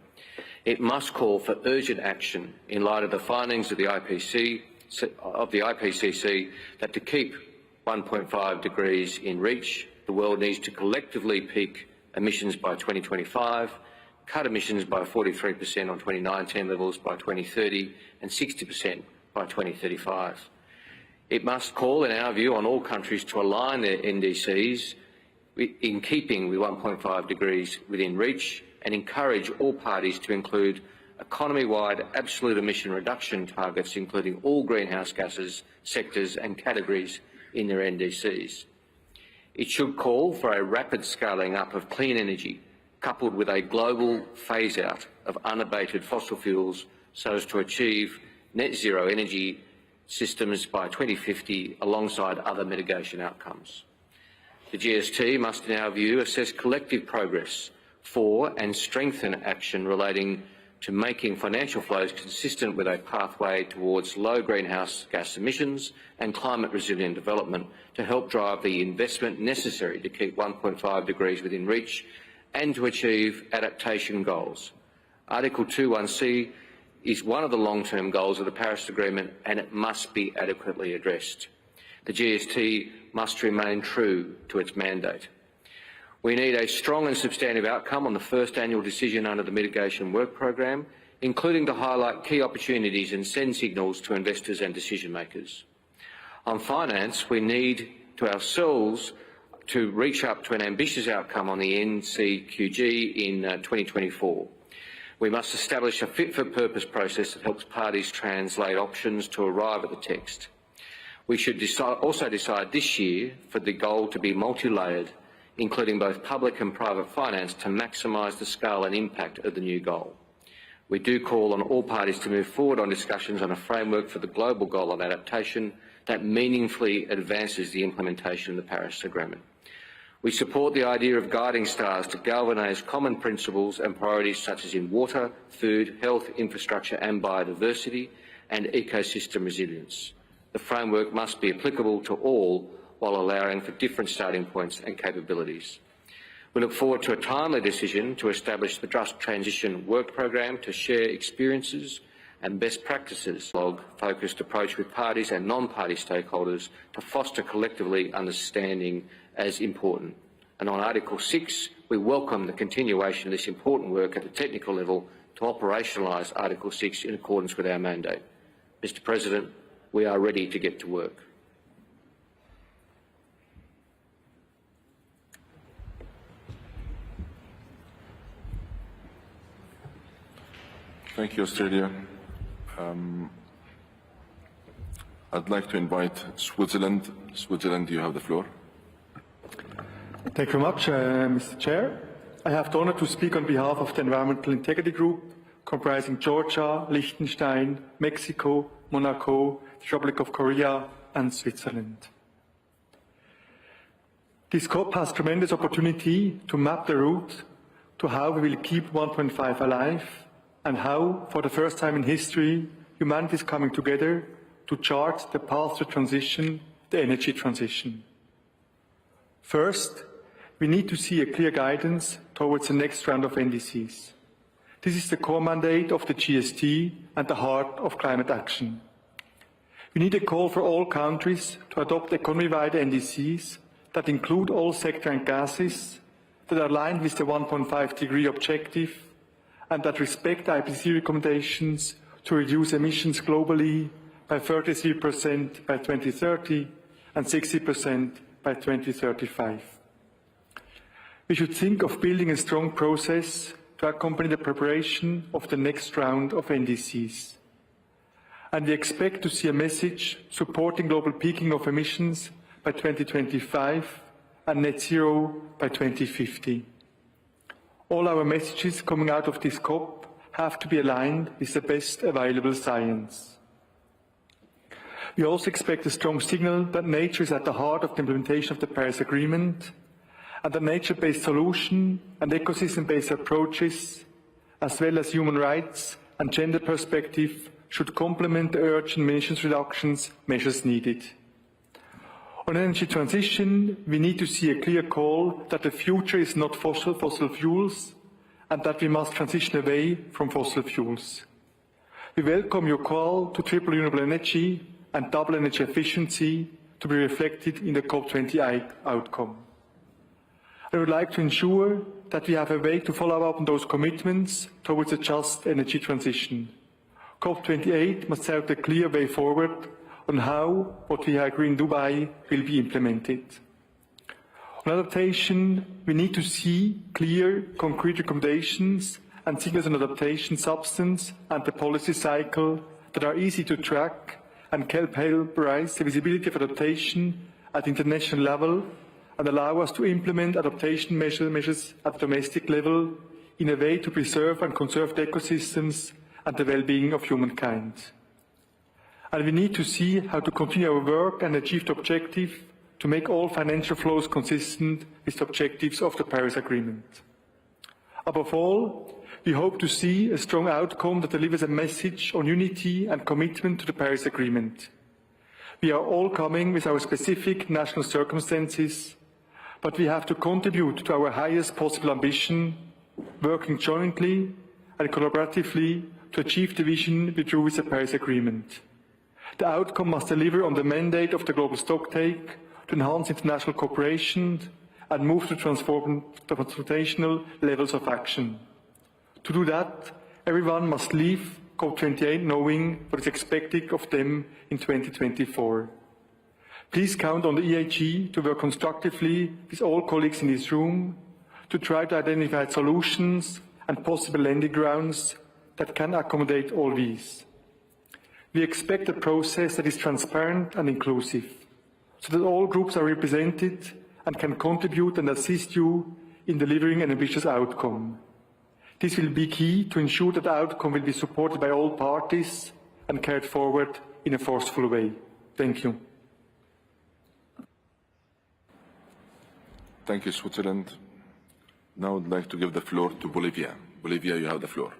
It must call for urgent action in light of the findings of the IPCC that to keep 1.5 degrees in reach, the world needs to collectively peak emissions by 2025, cut emissions by 43% on 2019 levels by 2030 and 60% by 2035. It must call, in our view, on all countries to align their NDCs in keeping with 1.5 degrees within reach, and encourage all parties to include economy-wide absolute emission reduction targets, including all greenhouse gases, sectors and categories in their NDCs. It should call for a rapid scaling up of clean energy, coupled with a global phase-out of unabated fossil fuels so as to achieve net zero energy systems by 2050 alongside other mitigation outcomes. The GST must, in our view, assess collective progress for and strengthen action relating to making financial flows consistent with a pathway towards low greenhouse gas emissions and climate resilient development to help drive the investment necessary to keep 1.5 degrees within reach and to achieve adaptation goals. Article 21C is one of the long-term goals of the Paris Agreement, and it must be adequately addressed. The GST must remain true to its mandate. We need a strong and substantive outcome on the first annual decision under the Mitigation Work Programme, including to highlight key opportunities and send signals to investors and decision makers. On finance, we need to ourselves to reach up to an ambitious outcome on the NCQG in 2024. We must establish a fit-for-purpose process that helps parties translate options to arrive at the text. We should also decide this year for the goal to be multi-layered, including both public and private finance, to maximise the scale and impact of the new goal. We do call on all parties to move forward on discussions on a framework for the global goal of adaptation that meaningfully advances the implementation of the Paris Agreement. We support the idea of guiding stars to galvanise common principles and priorities such as in water, food, health, infrastructure and biodiversity and ecosystem resilience. The framework must be applicable to all while allowing for different starting points and capabilities. We look forward to a timely decision to establish the Just Transition Work Programme to share experiences and best practices focused approach with parties and non-party stakeholders to foster collectively understanding as important. And on Article 6, we welcome the continuation of this important work at the technical level to operationalise Article 6 in accordance with our mandate. Mr. President, we are ready to get to work. Thank you, Australia. I'd like to invite Switzerland. Switzerland, you have the floor. Thank you very much, Mr. Chair. I have the honour to speak on behalf of the Environmental Integrity Group, comprising Georgia, Liechtenstein, Mexico, Monaco, the Republic of Korea, and Switzerland. This COP has tremendous opportunity to map the route to how we will keep 1.5 alive, and how, for the first time in history, humanity is coming together to chart the path to transition, the energy transition. First, we need to see a clear guidance towards the next round of NDCs. This is the core mandate of the GST and the heart of climate action. We need a call for all countries to adopt economy-wide NDCs that include all sectors and gases, that are aligned with the 1.5-degree objective, and that respect IPCC recommendations to reduce emissions globally by 33% by 2030 and 60% by 2035. We should think of building a strong process to accompany the preparation of the next round of NDCs. And we expect to see a message supporting global peaking of emissions by 2025 and net zero by 2050. All our messages coming out of this COP have to be aligned with the best available science. We also expect a strong signal that nature is at the heart of the implementation of the Paris Agreement, and that nature-based solution and ecosystem-based approaches, as well as human rights and gender perspective, should complement the urgent emissions reductions measures needed. On energy transition, we need to see a clear call that the future is not fossil fuels, and that we must transition away from fossil fuels. We welcome your call to triple renewable energy and double energy efficiency to be reflected in the COP28 outcome. I would like to ensure that we have a way to follow up on those commitments towards a just energy transition. COP28 must set out a clear way forward on how what we agree in Dubai will be implemented. On adaptation, we need to see clear, concrete recommendations and signals on adaptation substance and the policy cycle that are easy to track and can help raise the visibility of adaptation at international level and allow us to implement adaptation measures at domestic level in a way to preserve and conserve the ecosystems and the well-being of humankind. And we need to see how to continue our work and achieve the objective to make all financial flows consistent with the objectives of the Paris Agreement. Above all, we hope to see a strong outcome that delivers a message on unity and commitment to the Paris Agreement. We are all coming with our specific national circumstances, but we have to contribute to our highest possible ambition, working jointly and collaboratively to achieve the vision we drew with the Paris Agreement. The outcome must deliver on the mandate of the global stocktake to enhance international cooperation and move to transformational levels of action. To do that, everyone must leave COP28 knowing what is expected of them in 2024. Please count on the EIG to work constructively with all colleagues in this room to try to identify solutions and possible landing grounds that can accommodate all these. We expect a process that is transparent and inclusive, so that all groups are represented and can contribute and assist you in delivering an ambitious outcome. This will be key to ensure that the outcome will be supported by all parties and carried forward in a forceful way. Thank you. Thank you, Switzerland. Now I'd like to give the floor to Bolivia. Bolivia, you have the floor.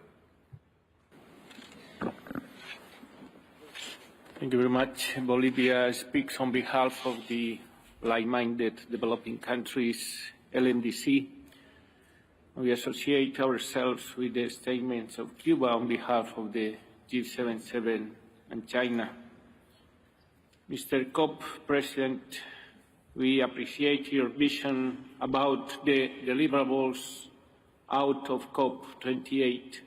Thank you very much. Bolivia speaks on behalf of the like-minded developing countries, LMDC. We associate ourselves with the statements of Cuba on behalf of the G77 and China. Mr. COP President, we appreciate your vision about the deliverables out of COP28,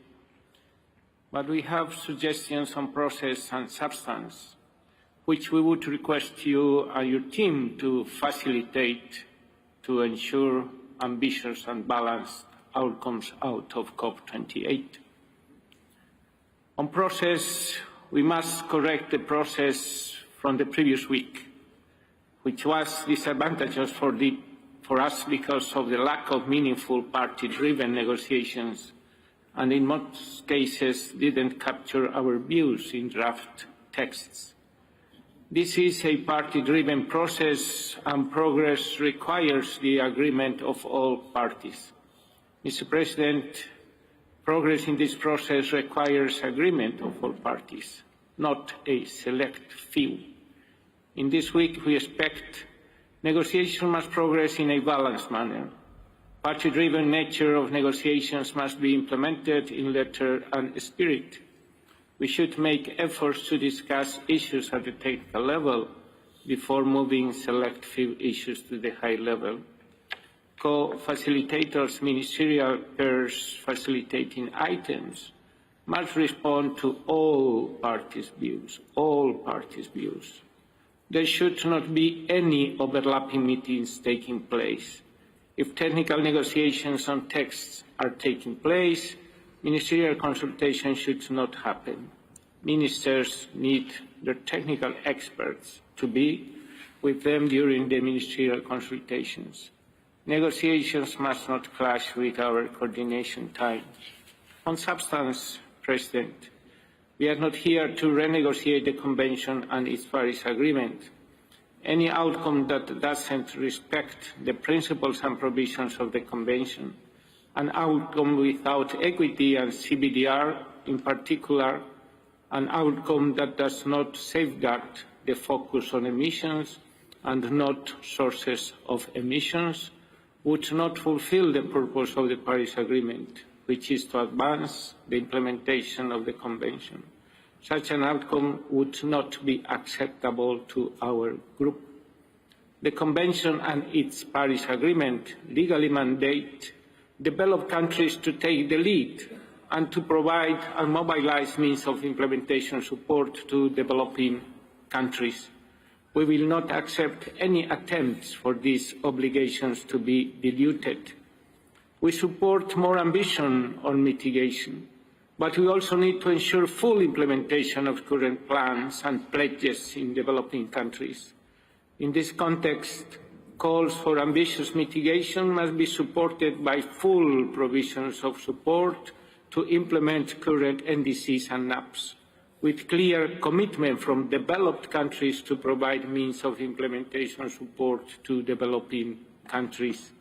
but we have suggestions on process and substance, which we would request you and your team to facilitate to ensure ambitious and balanced outcomes out of COP28. On process, we must correct the process from the previous week, which was disadvantageous for us because of the lack of meaningful party-driven negotiations, and in most cases didn't capture our views in draft texts. This is a party-driven process, and progress requires the agreement of all parties. Mr. President, progress in this process requires agreement of all parties, not a select few. In this week, we expect negotiations must progress in a balanced manner. Party-driven nature of negotiations must be implemented in letter and spirit. We should make efforts to discuss issues at the technical level before moving select few issues to the high level. Co-facilitators, ministerial pairs facilitating items must respond to all parties' views, There should not be any overlapping meetings taking place. If technical negotiations on texts are taking place, ministerial consultation should not happen. Ministers need their technical experts to be with them during the ministerial consultations. Negotiations must not clash with our coordination time. On substance, President, we are not here to renegotiate the Convention and its Paris Agreement. Any outcome that doesn't respect the principles and provisions of the Convention, an outcome without equity and CBDR in particular, an outcome that does not safeguard the focus on emissions and not sources of emissions, would not fulfill the purpose of the Paris Agreement, which is to advance the implementation of the Convention. Such an outcome would not be acceptable to our group. The Convention and its Paris Agreement legally mandate developed countries to take the lead and to provide and mobilize means of implementation support to developing countries. We will not accept any attempts for these obligations to be diluted. We support more ambition on mitigation, but we also need to ensure full implementation of current plans and pledges in developing countries. In this context, calls for ambitious mitigation must be supported by full provisions of support to implement current NDCs and NAPs, with clear commitment from developed countries to provide means of implementation support to developing countries.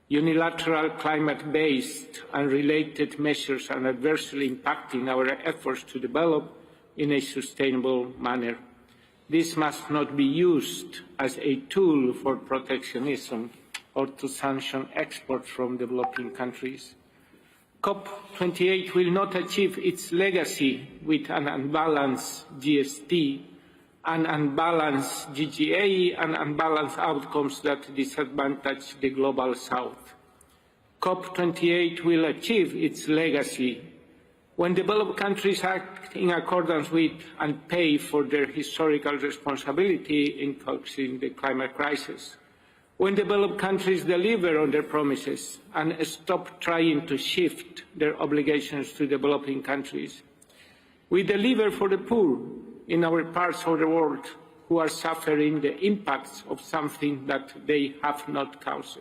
Unilateral climate-based and related measures are adversely impacting our efforts to develop in a sustainable manner. This must not be used as a tool for protectionism or to sanction exports from developing countries. COP28 will not achieve its legacy with an unbalanced GST, an unbalanced GGA, and unbalanced outcomes that disadvantage the Global South. COP28 will achieve its legacy when developed countries act in accordance with and pay for their historical responsibility in causing the climate crisis, when developed countries deliver on their promises and stop trying to shift their obligations to developing countries. We deliver for the poor in our parts of the world who are suffering the impacts of something that they have not caused.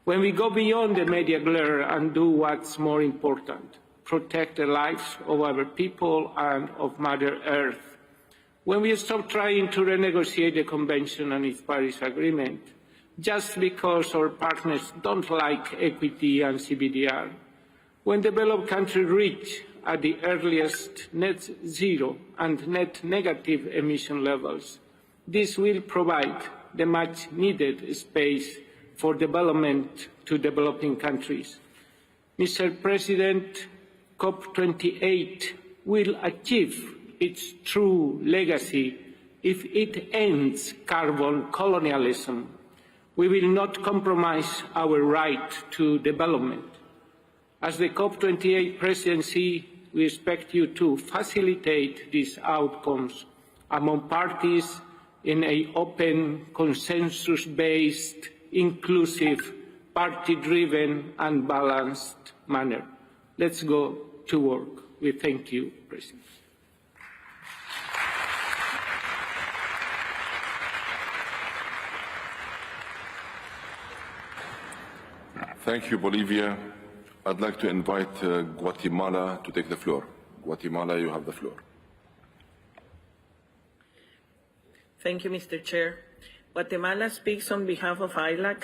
When we go beyond the media glare and do what's more important, protect the lives of our people and of Mother Earth. When we stop trying to renegotiate the Convention and its Paris Agreement, just because our partners don't like equity and CBDR. When developed countries reach at the earliest net zero and net negative emission levels, this will provide the much needed space for development to developing countries. Mr. President, COP28 will achieve its true legacy if it ends carbon colonialism. We will not compromise our right to development. As the COP28 presidency, we expect you to facilitate these outcomes among parties in an open, consensus-based, inclusive, party-driven and balanced manner. Let's go to work. We thank you, President. Thank you, Bolivia. I'd like to invite Guatemala to take the floor. Guatemala, you have the floor. Thank you, Mr. Chair. Guatemala speaks on behalf of ILAC,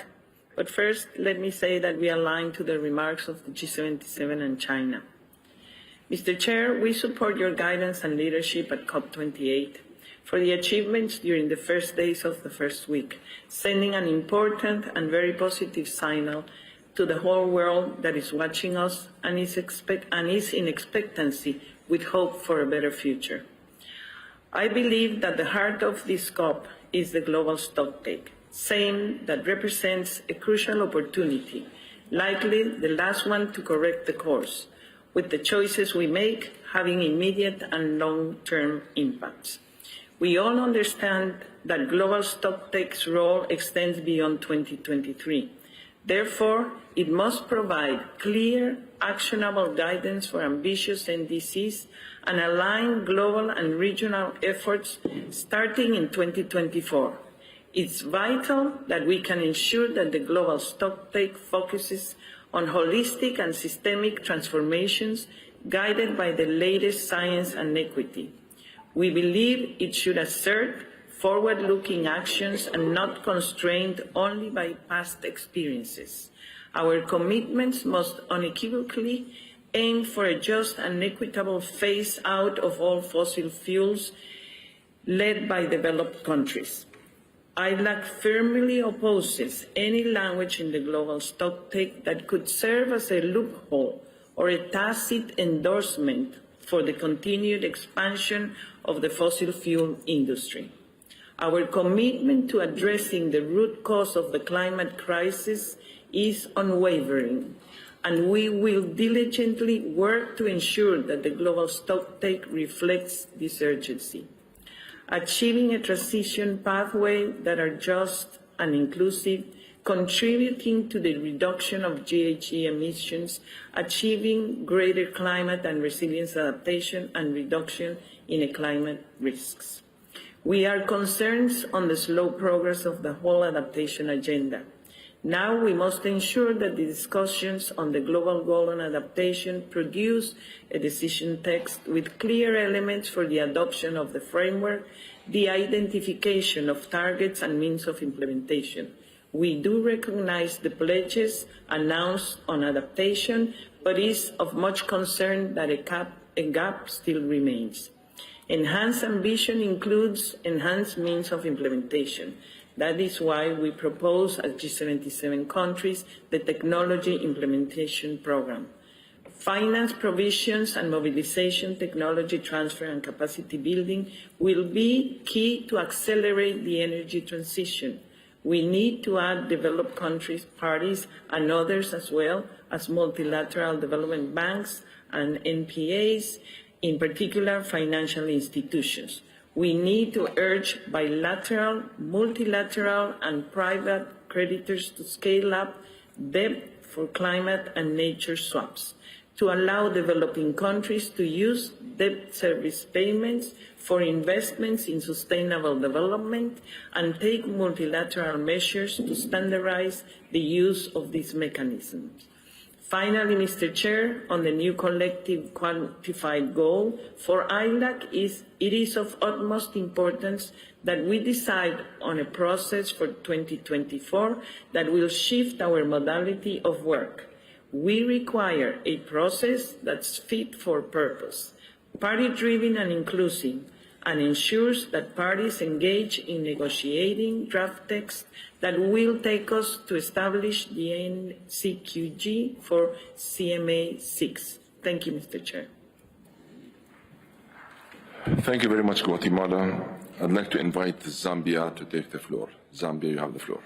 but first let me say that we align to the remarks of the G77 and China. Mr. Chair, we support your guidance and leadership at COP28 for the achievements during the first days of the first week, sending an important and very positive signal to the whole world that is watching us and is in expectancy with hope for a better future. I believe that the heart of this COP is the global stocktake, same that represents a crucial opportunity, likely the last one to correct the course, with the choices we make having immediate and long-term impacts. We all understand that global stocktake's role extends beyond 2023. Therefore, it must provide clear, actionable guidance for ambitious NDCs and align global and regional efforts starting in 2024. It's vital that we can ensure that the global stocktake focuses on holistic and systemic transformations guided by the latest science and equity. We believe it should assert forward-looking actions and not constrained only by past experiences. Our commitments must unequivocally aim for a just and equitable phase-out of all fossil fuels led by developed countries. ILAC firmly opposes any language in the global stocktake that could serve as a loophole or a tacit endorsement for the continued expansion of the fossil fuel industry. Our commitment to addressing the root cause of the climate crisis is unwavering, and we will diligently work to ensure that the global stocktake reflects this urgency. Achieving a transition pathway that are just and inclusive, contributing to the reduction of GHG emissions, achieving greater climate and resilience adaptation, and reduction in climate risks. We are concerned on the slow progress of the whole adaptation agenda. Now we must ensure that the discussions on the global goal on adaptation produce a decision text with clear elements for the adoption of the framework, the identification of targets and means of implementation. We do recognize the pledges announced on adaptation, but is of much concern that a gap still remains. Enhanced ambition includes enhanced means of implementation. That is why we propose as G77 countries the Technology Implementation Program. Finance provisions and mobilization, technology transfer and capacity building will be key to accelerate the energy transition. We need to add developed countries, parties, and others as well as multilateral development banks and NPAs, in particular financial institutions. We need to urge bilateral, multilateral, and private creditors to scale up debt for climate and nature swaps, to allow developing countries to use debt service payments for investments in sustainable development, and take multilateral measures to standardize the use of these mechanisms. Finally, Mr. Chair, on the new collective quantified goal for ILAC, it is of utmost importance that we decide on a process for 2024 that will shift our modality of work. We require a process that's fit for purpose, party-driven and inclusive, and ensures that parties engage in negotiating draft text that will take us to establish the NCQG for CMA 6. Thank you, Mr. Chair. Thank you very much, Guatemala. I'd like to invite Zambia to take the floor. Zambia, you have the floor.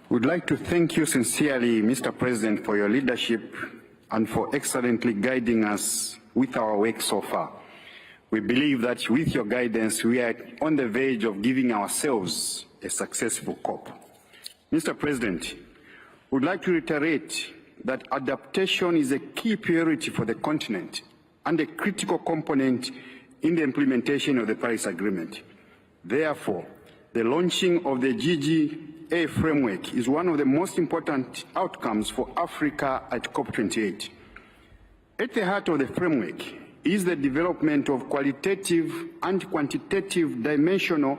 We'd like to thank you sincerely, Mr. President, for your leadership and for excellently guiding us with our work so far. We believe that with your guidance, we are on the verge of giving ourselves a successful COP. Mr. President, we'd like to reiterate that adaptation is a key priority for the continent and a critical component in the implementation of the Paris Agreement. Therefore, the launching of the GGA framework is one of the most important outcomes for Africa at COP28. At the heart of the framework is the development of qualitative and quantitative dimensional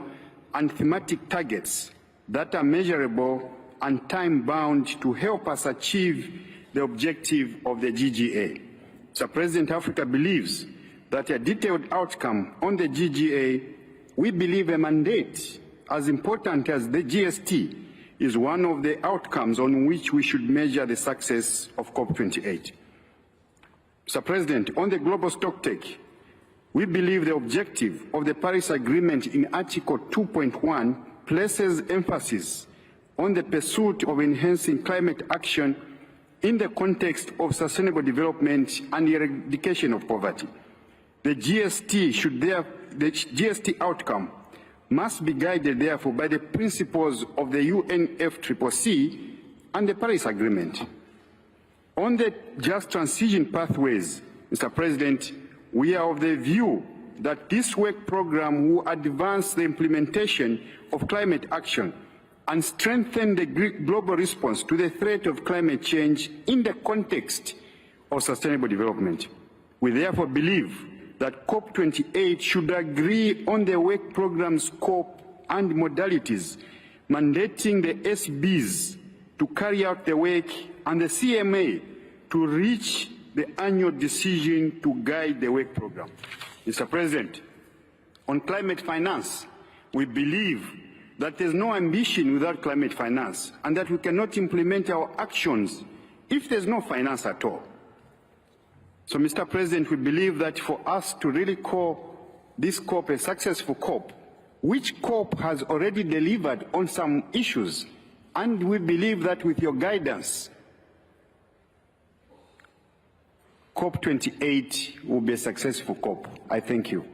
and thematic targets that are measurable and time-bound to help us achieve the objective of the GGA. Mr. President, Africa believes that a detailed outcome on the GGA, we believe a mandate as important as the GST is one of the outcomes on which we should measure the success of COP28. Mr. President, on the global stocktake, we believe the objective of the Paris Agreement in Article 2.1 places emphasis on the pursuit of enhancing climate action in the context of sustainable development and eradication of poverty. The GST outcome must be guided, therefore, by the principles of the UNFCCC and the Paris Agreement. On the just transition pathways, Mr. President, we are of the view that this work program will advance the implementation of climate action and strengthen the global response to the threat of climate change in the context of sustainable development. We therefore believe that COP28 should agree on the work program's scope and modalities, mandating the SBs to carry out the work and the CMA to reach the annual decision to guide the work program. Mr. President, on climate finance, we believe that there's no ambition without climate finance and that we cannot implement our actions if there's no finance at all. So, Mr. President, we believe that for us to really call this COP a successful COP, which COP has already delivered on some issues, and we believe that with your guidance, COP28 will be a successful COP. I thank you.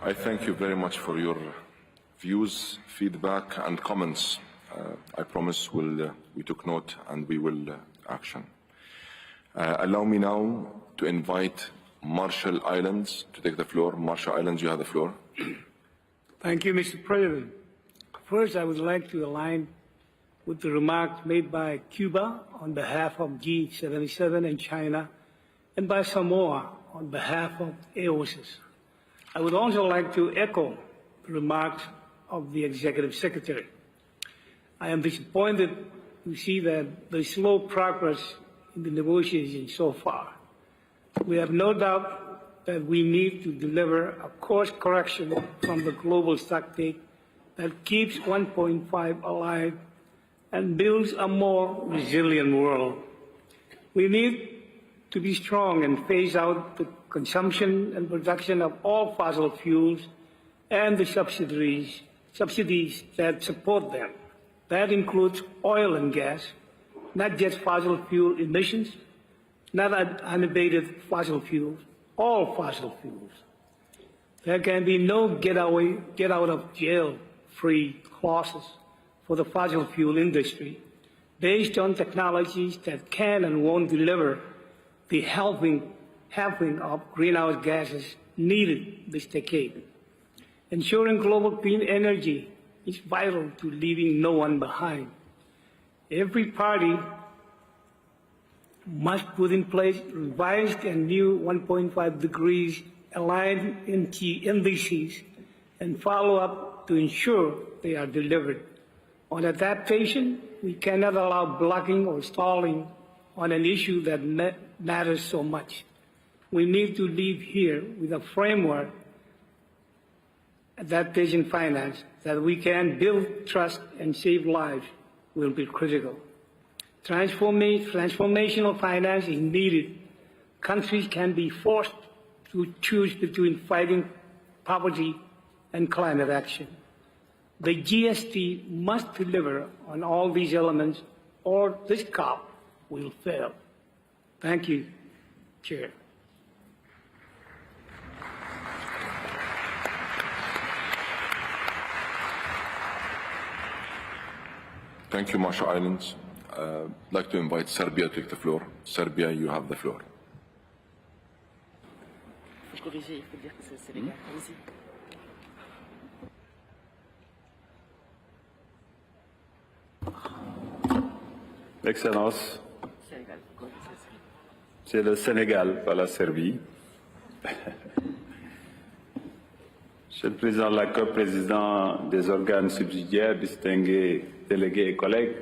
I thank you very much for your views, feedback, and comments. I promise we took note and we will action. Allow me now to invite Marshall Islands to take the floor. Marshall Islands, you have the floor. Thank you, Mr. President. First, I would like to align with the remarks made by Cuba on behalf of G77 and China, and by Samoa on behalf of AOSIS. I would also like to echo the remarks of the Executive Secretary. I am disappointed to see that there is slow progress in the negotiations so far. We have no doubt that we need to deliver a course correction from the global stocktake that keeps 1.5 alive and builds a more resilient world. We need to be strong and phase out the consumption and production of all fossil fuels and the subsidies that support them. That includes oil and gas, not just fossil fuel emissions, not unabated fossil fuels, all fossil fuels. There can be no get out of jail free clauses for the fossil fuel industry based on technologies that can and won't deliver the halving of greenhouse gases needed this decade. Ensuring global clean energy is vital to leaving no one behind. Every party must put in place revised and new 1.5 degrees aligned indices and follow up to ensure they are delivered. On adaptation, we cannot allow blocking or stalling on an issue that matters so much. We need to leave here with a framework, adaptation finance, that we can build trust and save lives will be critical. Transformational finance is needed. Countries can be forced to choose between fighting poverty and climate action. The GST must deliver on all these elements, or this COP will fail. Thank you, Chair. Thank you, Marshall Islands. I'd like to invite Serbia to take the floor. Serbia, you have the floor. Excellence, c'est le Sénégal, pas la Serbie. Monsieur le Président de la COP, Président des organes subsidiaires, distingués délégués et collègues,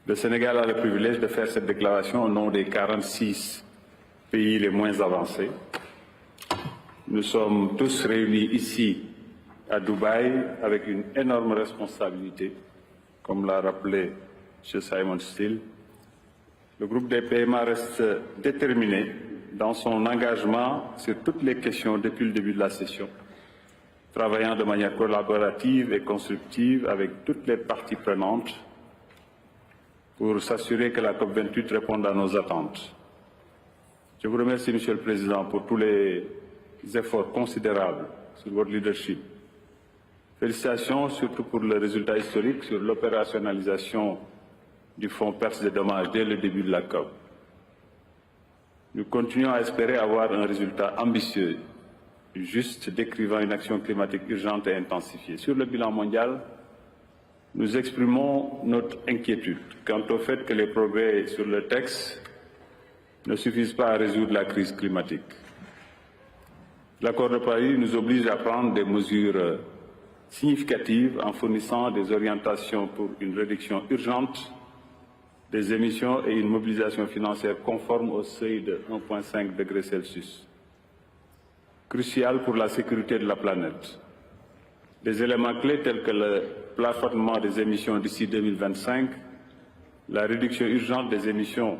le Sénégal a le privilège de faire cette déclaration au nom des 46 pays les moins avancés. Nous sommes tous réunis ici à Dubaï avec une énorme responsabilité, comme l'a rappelé M. Simon Steele. Le groupe des PMA reste déterminé dans son engagement sur toutes les questions depuis le début de la session, travaillant de manière collaborative et constructive avec toutes les parties prenantes pour s'assurer que la COP28 réponde à nos attentes. Je vous remercie, Monsieur le Président, pour tous les efforts considérables sur votre leadership. Félicitations surtout pour le résultat historique sur l'opérationnalisation du fonds pertes et dommages dès le début de la COP. Nous continuons à espérer avoir un résultat ambitieux, juste, décrivant une action climatique urgente et intensifiée. Sur le bilan mondial, nous exprimons notre inquiétude quant au fait que les progrès sur le texte ne suffisent pas à résoudre la crise climatique. L'accord de Paris nous oblige à prendre des mesures significatives en fournissant des orientations pour une réduction urgente des émissions et une mobilisation financière conforme au seuil de 1,5 degrés Celsius. Crucial pour la sécurité de la planète. Des éléments clés tels que le plafonnement des émissions d'ici 2025, la réduction urgente des émissions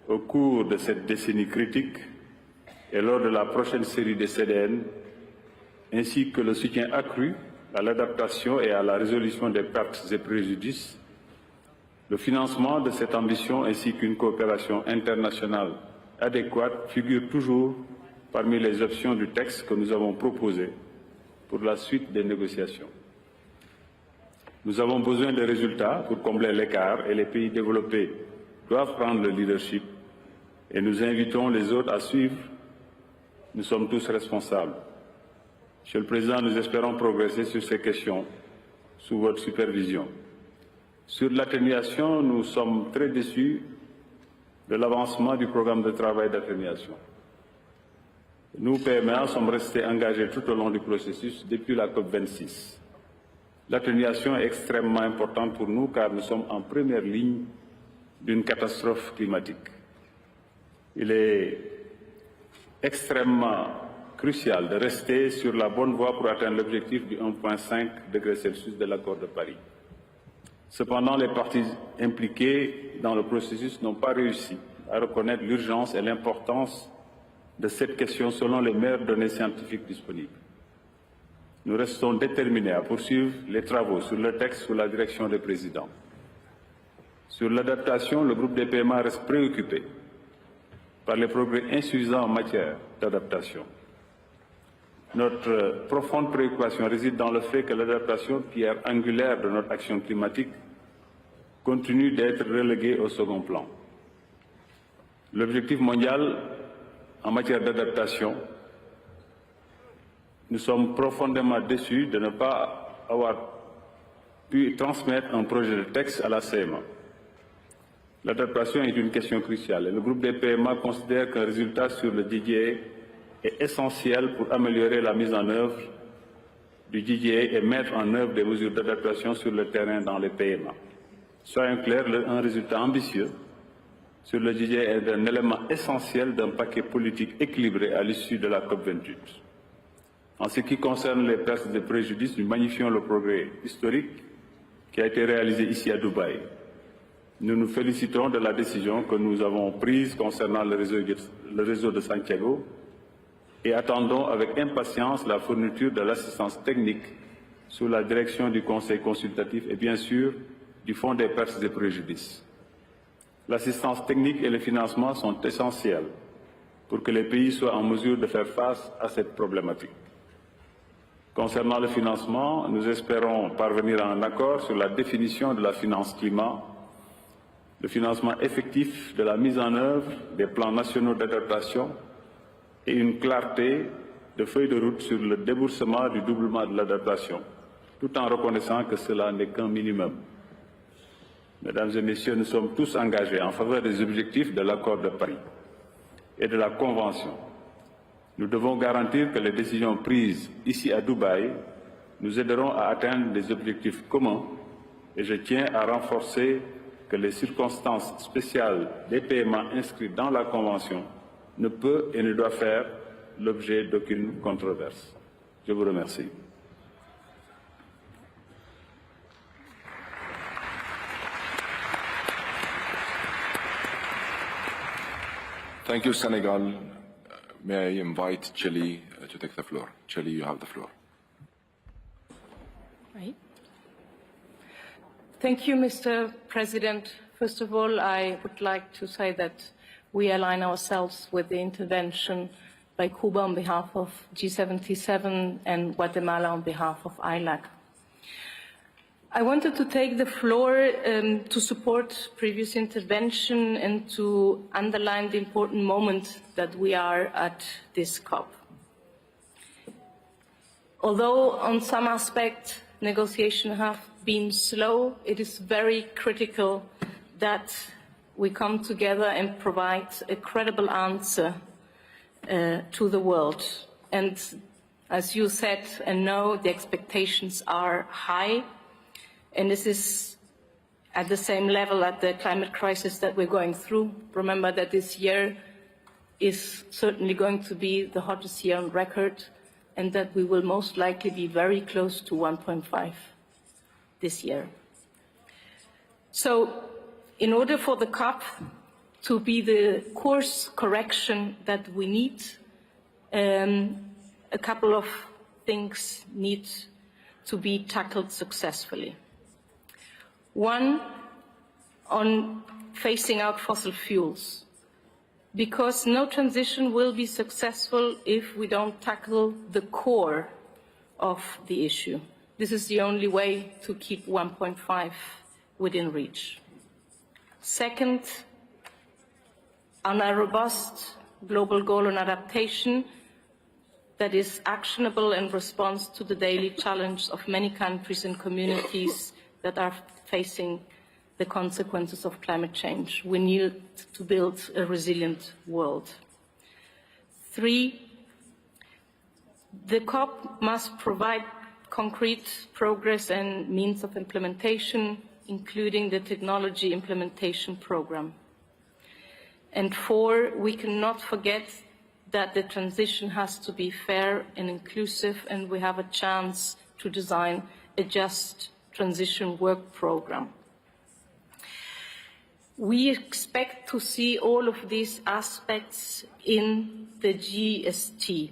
au cours de cette décennie critique et lors de la prochaine série des CDN, ainsi que le soutien accru à l'adaptation et à la résolution des pertes et préjudices, le financement de cette ambition ainsi qu'une coopération internationale adéquate figurent toujours parmi les options du texte que nous avons proposé pour la suite des négociations. Nous avons besoin de résultats pour combler l'écart et les pays développés doivent prendre le leadership et nous invitons les autres à suivre. Nous sommes tous responsables. Monsieur le Président, nous espérons progresser sur ces questions sous votre supervision. Sur l'atténuation, nous sommes très déçus de l'avancement du programme de travail d'atténuation. Nous, PMA, sommes restés engagés tout au long du processus depuis la COP26. L'atténuation est extrêmement importante pour nous car nous sommes en première ligne d'une catastrophe climatique. Il est extrêmement crucial de rester sur la bonne voie pour atteindre l'objectif du 1,5 degré Celsius de l'accord de Paris. Cependant, les parties impliquées dans le processus n'ont pas réussi à reconnaître l'urgence et l'importance de cette question selon les meilleures données scientifiques disponibles. Nous restons déterminés à poursuivre les travaux sur le texte sous la direction des présidents. Sur l'adaptation, le groupe des PMA reste préoccupé par les progrès insuffisants en matière d'adaptation. Notre profonde préoccupation réside dans le fait que l'adaptation, pierre angulaire de notre action climatique, continue d'être reléguée au second plan. L'objectif mondial en matière d'adaptation, nous sommes profondément déçus de ne pas avoir pu transmettre un projet de texte à la CMA. L'adaptation est une question cruciale et le groupe des PMA considère qu'un résultat sur le DDA est essentiel pour améliorer la mise en œuvre du DDA et mettre en œuvre des mesures d'adaptation sur le terrain dans les PMA. Soyons clairs, un résultat ambitieux sur le DDA est un élément essentiel d'un paquet politique équilibré à l'issue de la COP28. En ce qui concerne les pertes et préjudices, nous magnifions le progrès historique qui a été réalisé ici à Dubaï. Nous nous félicitons de la décision que nous avons prise concernant le réseau de Santiago et attendons avec impatience la fourniture de l'assistance technique sous la direction du Conseil consultatif et bien sûr du Fonds des pertes et préjudices. L'assistance technique et le financement sont essentiels pour que les pays soient en mesure de faire face à cette problématique. Concernant le financement, nous espérons parvenir à un accord sur la définition de la finance climat, le financement effectif de la mise en œuvre des plans nationaux d'adaptation et une clarté de feuille de route sur le déboursement du doublement de l'adaptation, tout en reconnaissant que cela n'est qu'un minimum. Mesdames et Messieurs, nous sommes tous engagés en faveur des objectifs de l'accord de Paris et de la Convention. Nous devons garantir que les décisions prises ici à Dubaï nous aideront à atteindre des objectifs communs et je tiens à renforcer que les circonstances spéciales des paiements inscrits dans la Convention ne peuvent et ne doivent faire l'objet d'aucune controverse. Je vous remercie. Thank you, Senegal. May I invite Chile to take the floor. Chile, you have the floor. Right. Thank you, Mr. President. First of all, I would like to say that we align ourselves with the intervention by Cuba on behalf of G77 and Guatemala on behalf of ILAC. I wanted to take the floor to support previous intervention and to underline the important moment that we are at this COP. Although on some aspects negotiations have been slow, it is very critical that we come together and provide a credible answer to the world. And as you said and know, the expectations are high. And this is at the same level at the climate crisis that we're going through. Remember that this year is certainly going to be the hottest year on record, and that we will most likely be very close to 1.5 this year. So in order for the COP to be the course correction that we need, a couple of things need to be tackled successfully. One, on phasing out fossil fuels, because no transition will be successful if we don't tackle the core of the issue. This is the only way to keep 1.5 within reach. Second, on a robust global goal on adaptation that is actionable in response to the daily challenge of many countries and communities that are facing the consequences of climate change. We need to build a resilient world. Three, the COP must provide concrete progress and means of implementation, including the technology implementation program. And four, we cannot forget that the transition has to be fair and inclusive, and we have a chance to design a just transition work program. We expect to see all of these aspects in the GST,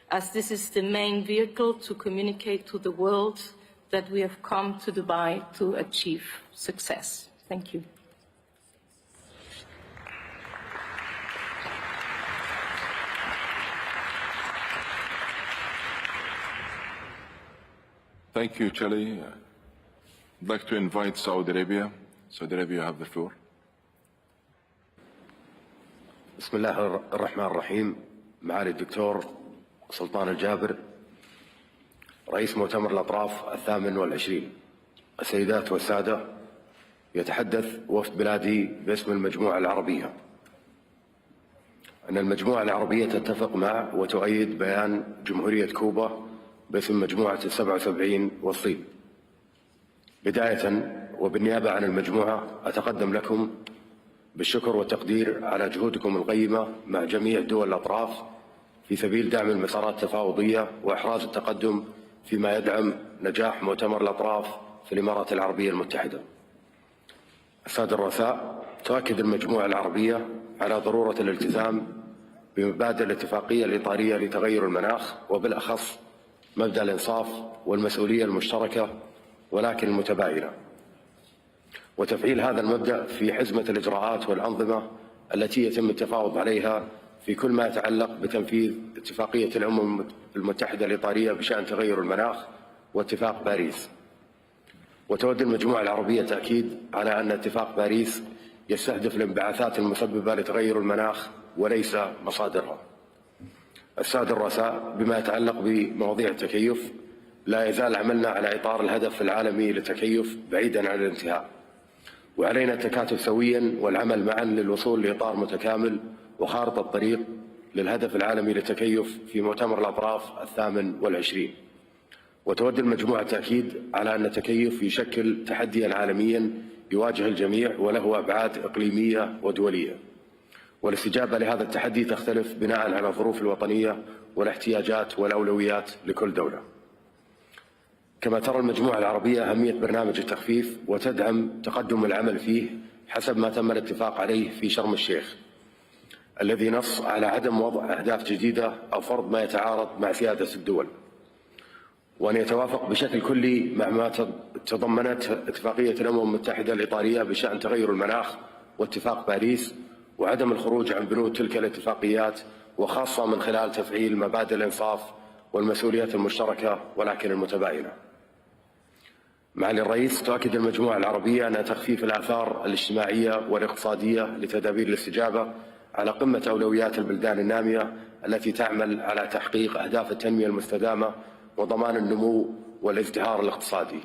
as this is the main vehicle to communicate to the world that we have come to Dubai to achieve success. Thank you. Thank you, Chile. I'd like to invite Saudi Arabia. Saudi Arabia, you have the floor. بسم الله الرحمن الرحيم. معالي الدكتور سلطان الجابر رئيس مؤتمر الأطراف 28. السيدات والسادة، يتحدث وفد بلادي باسم المجموعة العربية. أن المجموعة العربية تتفق مع وتؤيد بيان جمهورية كوبا باسم مجموعة 77 والصين. بداية وبالنيابة عن المجموعة أتقدم لكم بالشكر والتقدير على جهودكم القيمة مع جميع دول الأطراف في سبيل دعم المسارات التفاوضية وإحراز التقدم فيما يدعم نجاح مؤتمر الأطراف في الإمارات العربية المتحدة. السادة الرؤساء، تؤكد المجموعة العربية على ضرورة الالتزام بمبادئ الاتفاقية الإطارية لتغير المناخ، وبالأخص مبدأ الإنصاف والمسؤولية المشتركة ولكن المتباينة، وتفعيل هذا المبدأ في حزمة الإجراءات والأنظمة التي يتم التفاوض عليها في كل ما يتعلق بتنفيذ اتفاقية الأمم المتحدة الإطارية بشأن تغير المناخ واتفاق باريس. وتود المجموعة العربية تأكيد على أن اتفاق باريس يستهدف الانبعاثات المسببة لتغير المناخ وليس مصادرها. السادة الرؤساء، بما يتعلق بمواضيع التكيف، لا يزال عملنا على إطار الهدف العالمي للتكيف بعيدا عن الانتهاء، وعلينا التكاتف سويا والعمل معا للوصول لإطار متكامل وخارطة الطريق للهدف العالمي للتكيف في مؤتمر الأطراف 28. وتود المجموعة التأكيد على أن التكيف يشكل تحديا عالميا يواجه الجميع وله أبعاد إقليمية ودولية، والاستجابة لهذا التحدي تختلف بناء على الظروف الوطنية والاحتياجات والأولويات لكل دولة. كما ترى المجموعة العربية أهمية برنامج التخفيف وتدعم تقدم العمل فيه حسب ما تم الاتفاق عليه في شرم الشيخ، الذي نص على عدم وضع أهداف جديدة أو فرض ما يتعارض مع سيادة الدول، وأن يتوافق بشكل كلي مع ما تضمنت اتفاقية الأمم المتحدة الإطارية بشأن تغير المناخ واتفاق باريس، وعدم الخروج عن بنود تلك الاتفاقيات، وخاصة من خلال تفعيل مبادئ الإنصاف والمسؤوليات المشتركة ولكن المتباينة. معالي الرئيس، تؤكد المجموعة العربية أن تخفيف الآثار الاجتماعية والاقتصادية لتدابير الاستجابة على قمة أولويات البلدان النامية التي تعمل على تحقيق أهداف التنمية المستدامة وضمان النمو والازدهار الاقتصادي.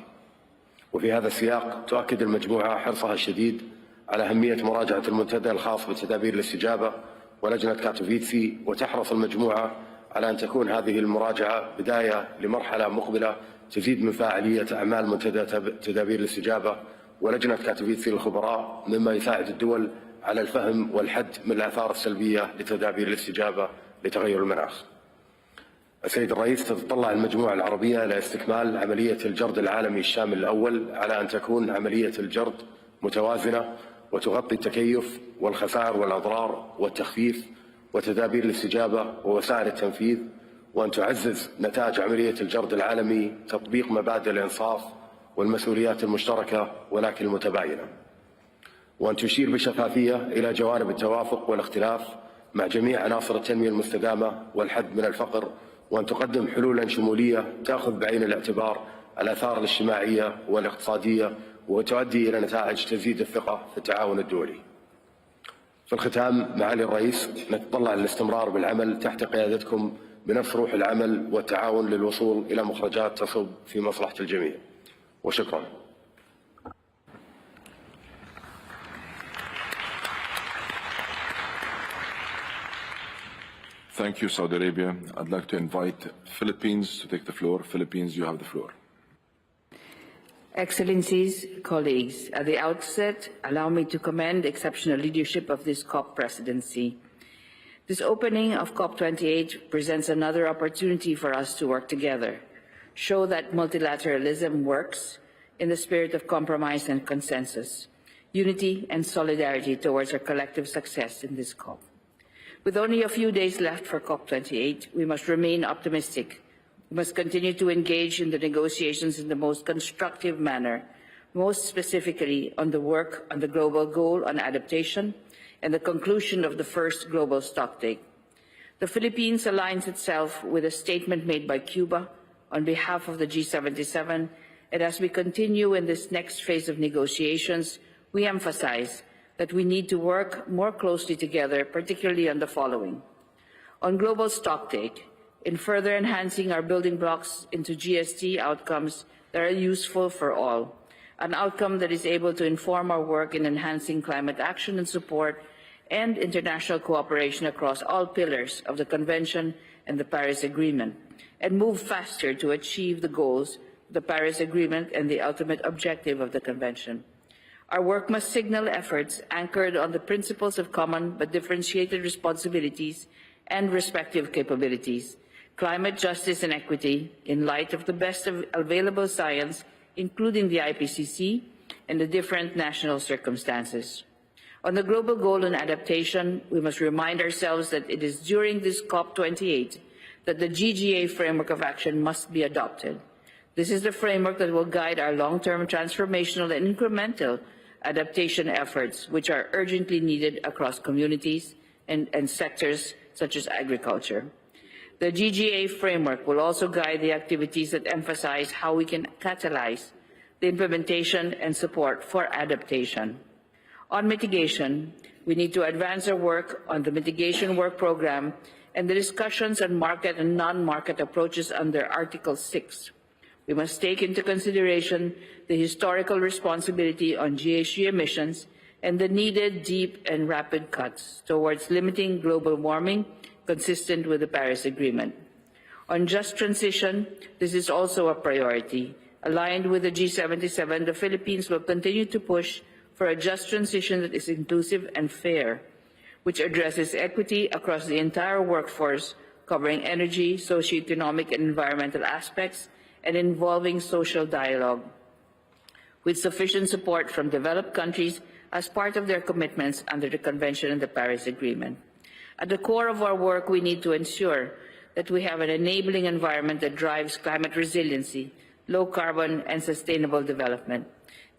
وفي هذا السياق تؤكد المجموعة حرصها الشديد على أهمية مراجعة المنتدى الخاص بتدابير الاستجابة ولجنة كاتوفيتسي، وتحرص المجموعة على أن تكون هذه المراجعة بداية لمرحلة مقبلة تزيد من فاعلية أعمال منتدى تدابير الاستجابة ولجنة كاتوفيتسي للخبراء، مما يساعد الدول على الفهم والحد من الآثار السلبية لتدابير الاستجابة لتغير المناخ. السيد الرئيس، تتطلع المجموعة العربية إلى استكمال عملية الجرد العالمي الشامل الأول على أن تكون عملية الجرد متوازنة وتغطي التكيف والخسائر والأضرار والتخفيف وتدابير الاستجابة ووسائل التنفيذ، وأن تعزز نتائج عملية الجرد العالمي تطبيق مبادئ الإنصاف والمسؤوليات المشتركة ولكن المتباينة، وأن تشير بشفافية إلى جوانب التوافق والاختلاف مع جميع عناصر التنمية المستدامة والحد من الفقر، وأن تقدم حلولا شمولية تأخذ بعين الاعتبار الآثار الاجتماعية والاقتصادية وتؤدي إلى نتائج تزيد الثقة في التعاون الدولي. في الختام، معالي الرئيس، نتطلع للاستمرار بالعمل تحت قيادتكم بنفس روح العمل والتعاون للوصول إلى مخرجات تصب في مصلحة الجميع، وشكرا. Thank you, Saudi Arabia. I'd like to invite Philippines to take the floor. Philippines, you have the floor. Excellencies, colleagues, at the outset, allow me to commend the exceptional leadership of this COP presidency. This opening of COP28 presents another opportunity for us to work together, show that multilateralism works in the spirit of compromise and consensus, unity and solidarity towards our collective success in this COP. With only a few days left for COP28, we must remain optimistic. We must continue to engage in the negotiations in the most constructive manner, most specifically on the work on the global goal on adaptation and the conclusion of the first global stocktake. The Philippines aligns itself with a statement made by Cuba on behalf of the G77, and as we continue in this next phase of negotiations, we emphasize that we need to work more closely together, particularly on the following. On global stocktake, in further enhancing our building blocks into GST outcomes that are useful for all, an outcome that is able to inform our work in enhancing climate action and support and international cooperation across all pillars of the Convention and the Paris Agreement, and move faster to achieve the goals of the Paris Agreement and the ultimate objective of the Convention. Our work must signal efforts anchored on the principles of common but differentiated responsibilities and respective capabilities, climate justice and equity in light of the best available science, including the IPCC, and the different national circumstances. On the global goal on adaptation, we must remind ourselves that it is during this COP28 that the GGA framework of action must be adopted. This is the framework that will guide our long-term transformational and incremental adaptation efforts, which are urgently needed across communities and sectors such as agriculture. The GGA framework will also guide the activities that emphasize how we can catalyze the implementation and support for adaptation. On mitigation, we need to advance our work on the mitigation work program and the discussions on market and non-market approaches under Article 6. We must take into consideration the historical responsibility on GHG emissions and the needed deep and rapid cuts towards limiting global warming consistent with the Paris Agreement. On just transition, this is also a priority. Aligned with the G77, the Philippines will continue to push for a just transition that is inclusive and fair, which addresses equity across the entire workforce, covering energy, socioeconomic and environmental aspects, and involving social dialogue, with sufficient support from developed countries as part of their commitments under the Convention and the Paris Agreement. At the core of our work, we need to ensure that we have an enabling environment that drives climate resiliency, low carbon, and sustainable development.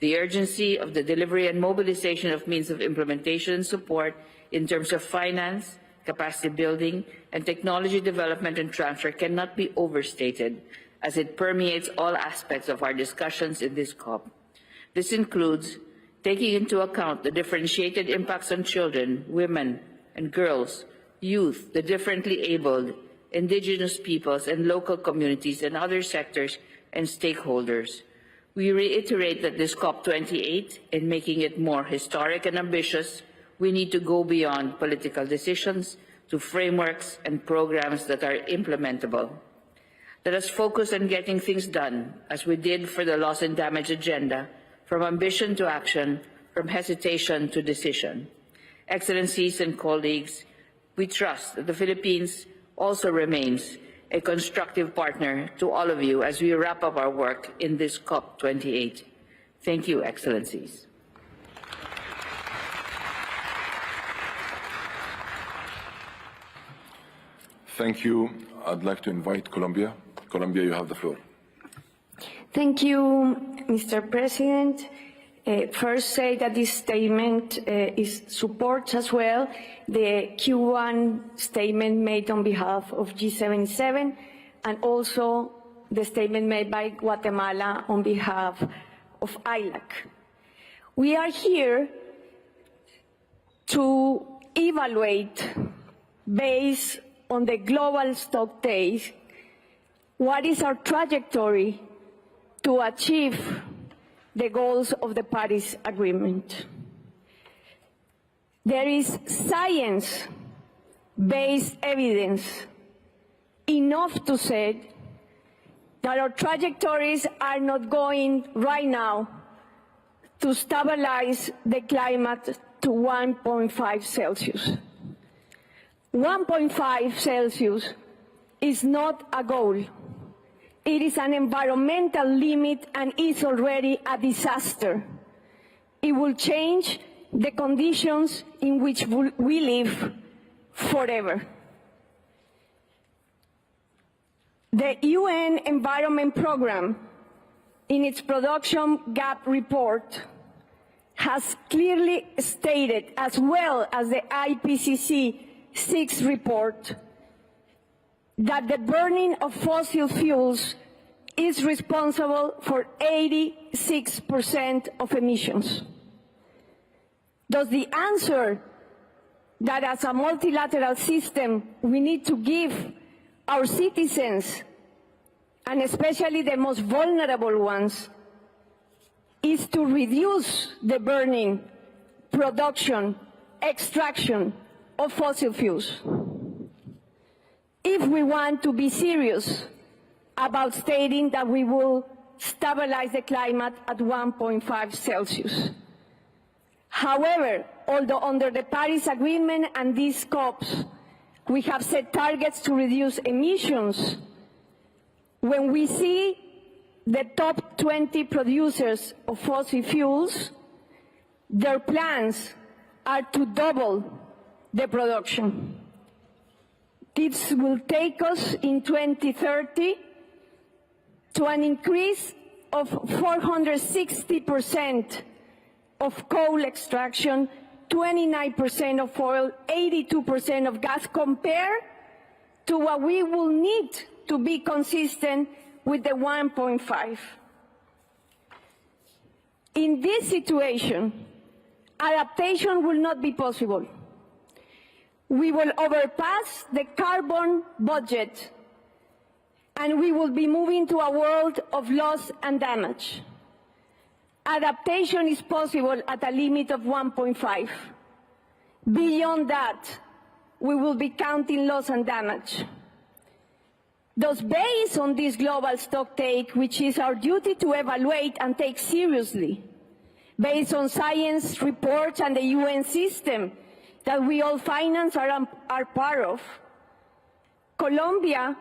The urgency of the delivery and mobilization of means of implementation and support in terms of finance, capacity building, and technology development and transfer cannot be overstated, as it permeates all aspects of our discussions in this COP. This includes taking into account the differentiated impacts on children, women and girls, youth, the differently abled, indigenous peoples and local communities and other sectors and stakeholders. We reiterate that this COP28, in making it more historic and ambitious, we need to go beyond political decisions to frameworks and programs that are implementable. Let us focus on getting things done, as we did for the loss and damage agenda, from ambition to action, from hesitation to decision. Excellencies and colleagues, we trust that the Philippines also remains a constructive partner to all of you as we wrap up our work in this COP28. Thank you, Excellencies. Thank you. I'd like to invite Colombia. Colombia, you have the floor. Thank you, Mr. President. First, say that this statement supports as well the Q1 statement made on behalf of G77 and also the statement made by Guatemala on behalf of ILAC. We are here to evaluate, based on the global stock take, what is our trajectory to achieve the goals of the Paris Agreement. There is science-based evidence enough to say that our trajectories are not going right now to stabilize the climate to 1.5 Celsius. 1.5 Celsius is not a goal. It is an environmental limit and is already a disaster. It will change the conditions in which we live forever. The UN Environment Programme, in its production gap report, has clearly stated, as well as the IPCC 6 report, that the burning of fossil fuels is responsible for 86% of emissions. Thus, the answer that as a multilateral system we need to give our citizens, and especially the most vulnerable ones, is to reduce the burning, production, extraction of fossil fuels. If we want to be serious about stating that we will stabilize the climate at 1.5 Celsius. However, although under the Paris Agreement and these COPs, we have set targets to reduce emissions, when we see the top 20 producers of fossil fuels, their plans are to double the production. This will take us in 2030 to an increase of 460% of coal extraction, 29% of oil, 82% of gas, compared to what we will need to be consistent with the 1.5. In this situation, adaptation will not be possible. We will overpass the carbon budget, and we will be moving to a world of loss and damage. Adaptation is possible at a limit of 1.5. Beyond that, we will be counting loss and damage. Thus, based on this global stocktake, which is our duty to evaluate and take seriously, based on science reports and the UN system that we all finance are part of, Colombia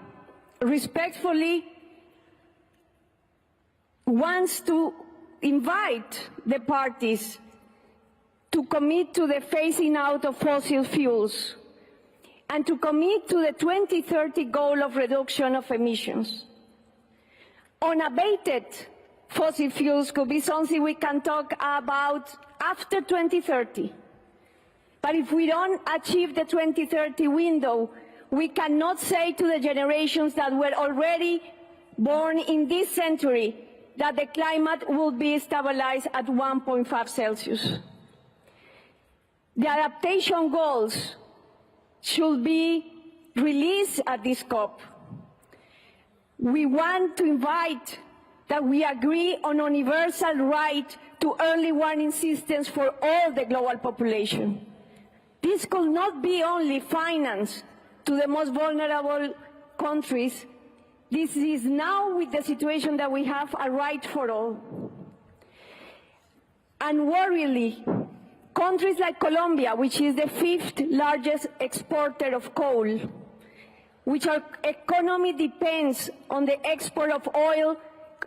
respectfully wants to invite the parties to commit to the phasing out of fossil fuels and to commit to the 2030 goal of reduction of emissions. Unabated fossil fuels could be something we can talk about after 2030. But if we don't achieve the 2030 window, we cannot say to the generations that were already born in this century that the climate will be stabilized at 1.5 Celsius. The adaptation goals should be released at this COP. We want to invite that we agree on a universal right to early warning systems for all the global population. This could not be only financed to the most vulnerable countries. This is now, with the situation that we have, a right for all. Unworryingly, countries like Colombia, which is the 5th largest exporter of coal, which our economy depends on the export of oil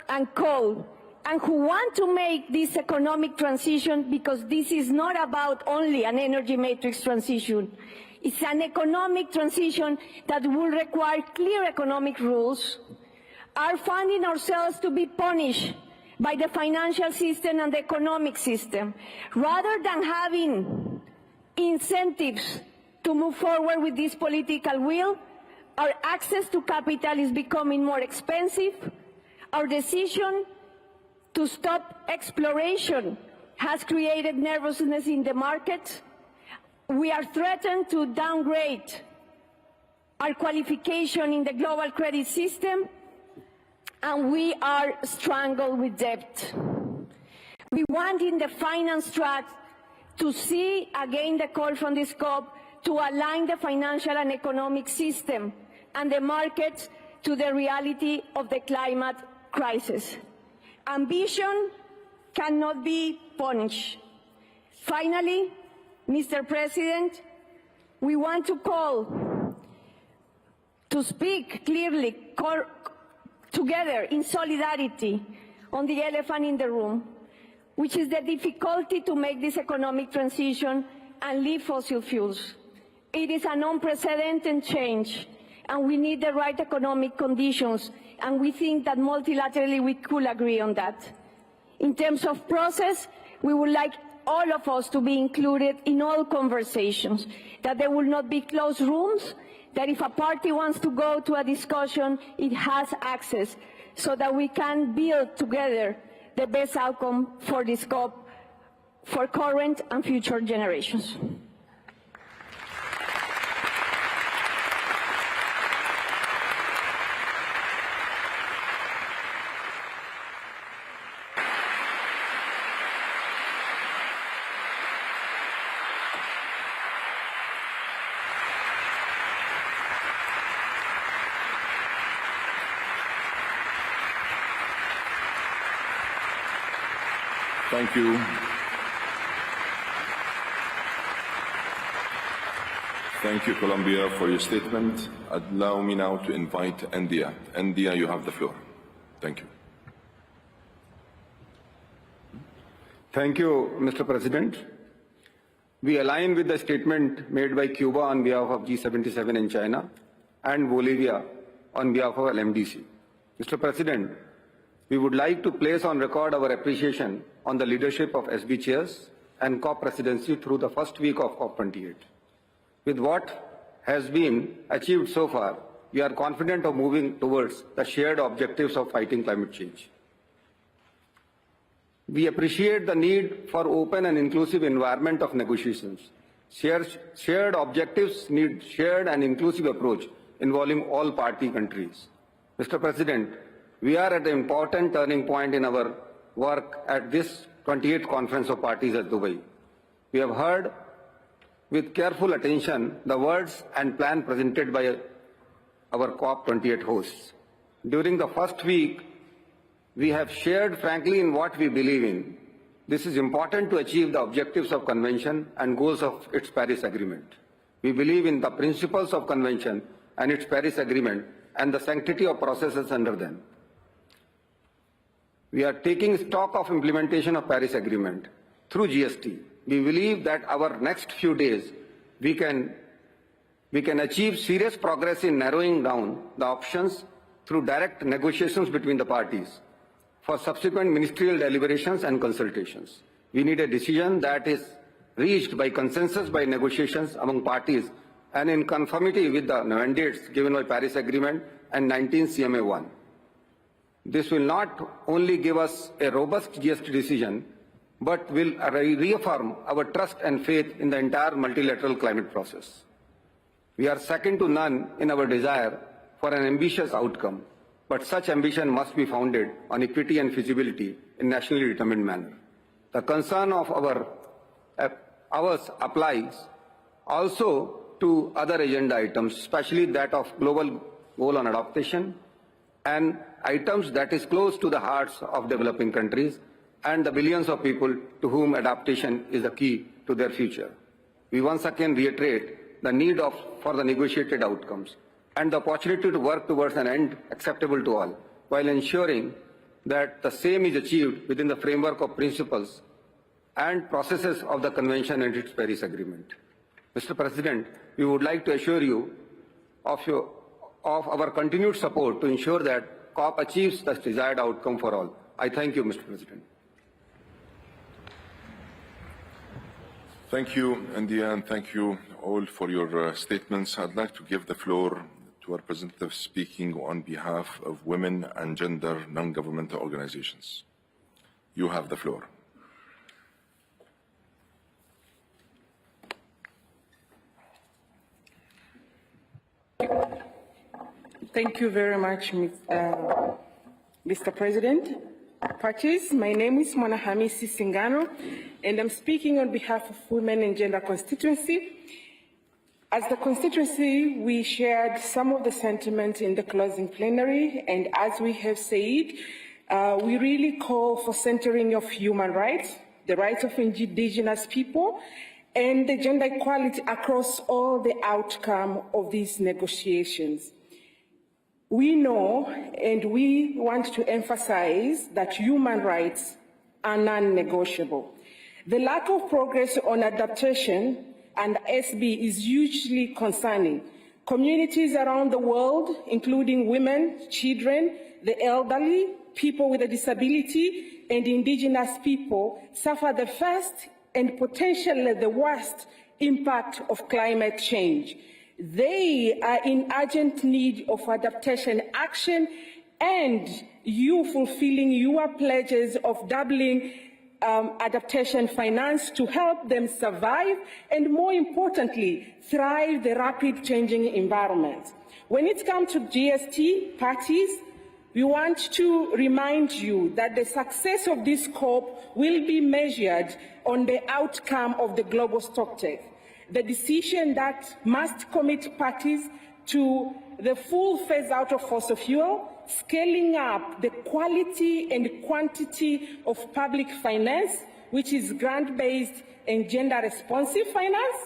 and coal, and who want to make this economic transition, because this is not about only an energy matrix transition. It's an economic transition that will require clear economic rules, are finding ourselves to be punished by the financial system and the economic system, rather than having incentives to move forward with this political will. Our access to capital is becoming more expensive. Our decision to stop exploration has created nervousness in the market. We are threatened to downgrade our qualification in the global credit system, and we are strangled with debt. We want in the finance track to see again the call from this COP to align the financial and economic system and the markets to the reality of the climate crisis. Ambition cannot be punished. Finally, Mr. President, we want to call to speak clearly, together in solidarity on the elephant in the room, which is the difficulty to make this economic transition and leave fossil fuels. It is an unprecedented change, and we need the right economic conditions, and we think that multilaterally we could agree on that. In terms of process, we would like all of us to be included in all conversations, that there will not be closed rooms, that if a party wants to go to a discussion, it has access, so that we can build together the best outcome for this COP, for current and future generations. Thank you. Thank you, Colombia, for your statement. Allow me now to invite India. India, you have the floor. Thank you. Thank you, Mr. President. We align with the statement made by Cuba on behalf of G77 in China and Bolivia on behalf of LMDC. Mr. President, we would like to place on record our appreciation on the leadership of SB chairs and COP presidency through the first week of COP28. With what has been achieved so far, we are confident of moving towards the shared objectives of fighting climate change. We appreciate the need for open and inclusive environment of negotiations. Shared objectives need shared and inclusive approach involving all party countries. Mr. President, we are at an important turning point in our work at this 28th Conference of Parties at Dubai. We have heard with careful attention the words and plan presented by our COP28 hosts. During the first week, we have shared frankly in what we believe in. This is important to achieve the objectives of Convention and goals of its Paris Agreement. We believe in the principles of Convention and its Paris Agreement and the sanctity of processes under them. We are taking stock of implementation of Paris Agreement through GST. We believe that our next few days we can achieve serious progress in narrowing down the options through direct negotiations between the parties for subsequent ministerial deliberations and consultations. We need a decision that is reached by consensus by negotiations among parties and in conformity with the mandates given by Paris Agreement and 19 CMA 1. This will not only give us a robust GST decision, but will reaffirm our trust and faith in the entire multilateral climate process. We are second to none in our desire for an ambitious outcome, but such ambition must be founded on equity and feasibility in nationally determined manner. The concern of ours applies also to other agenda items, especially that of global goal on adaptation and items that is close to the hearts of developing countries and the billions of people to whom adaptation is the key to their future. We once again reiterate the need for the negotiated outcomes and the opportunity to work towards an end acceptable to all, while ensuring that the same is achieved within the framework of principles and processes of the Convention and its Paris Agreement. Mr. President, we would like to assure you of our continued support to ensure that COP achieves the desired outcome for all. I thank you, Mr. President. Thank you, India, and thank you all for your statements. I'd like to give the floor to our representative speaking on behalf of women and gender non-governmental organizations. You have the floor. Thank you very much, Mr. President. Parties, my name is Mwanahamisi Singano, and I'm speaking on behalf of Women and Gender Constituency. As the constituency, we shared some of the sentiments in the closing plenary, and as we have said, we really call for centering of human rights, the rights of indigenous people, and the gender equality across all the outcome of these negotiations. We know and we want to emphasize that human rights are non-negotiable. The lack of progress on adaptation and SB is hugely concerning. Communities around the world, including women, children, the elderly, people with a disability, and indigenous people, suffer the first and potentially the worst impact of climate change. They are in urgent need of adaptation action and you fulfilling your pledges of doubling adaptation finance to help them survive and, more importantly, thrive the rapid changing environment. When it comes to GST parties, we want to remind you that the success of this COP will be measured on the outcome of the global stocktake. The decision that must commit parties to the full phase out of fossil fuel, scaling up the quality and quantity of public finance, which is grant-based and gender-responsive finance,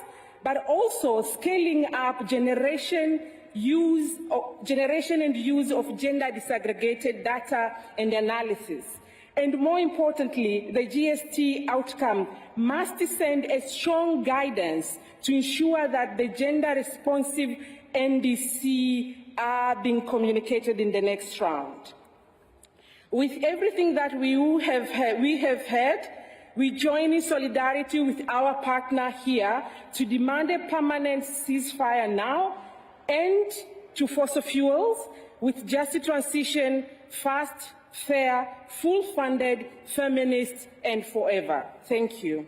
but also scaling up generation and use of gender disaggregated data and analysis. And more importantly, the GST outcome must send a strong guidance to ensure that the gender-responsive NDC are being communicated in the next round. With everything that we have heard, we join in solidarity with our partner here to demand a permanent ceasefire now, end to fossil fuels with just a transition, fast, fair, full-funded, feminist, and forever. Thank you.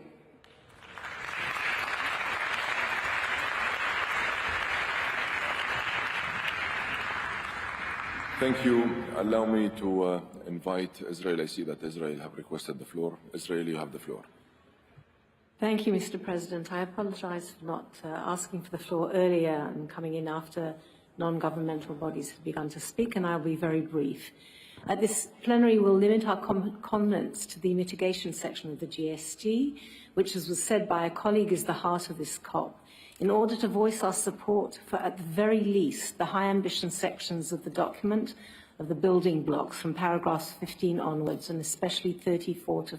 Thank you. Allow me to invite Israel. I see that Israel have requested the floor. Israel, you have the floor. Thank you, Mr. President. I apologize for not asking for the floor earlier and coming in after non-governmental bodies have begun to speak, and I'll be very brief. At this plenary, we'll limit our comments to the mitigation section of the GST, which, as was said by a colleague, is the heart of this COP, in order to voice our support for, at the very least, the high ambition sections of the document, of the building blocks from paragraphs 15 onwards, and especially 34 to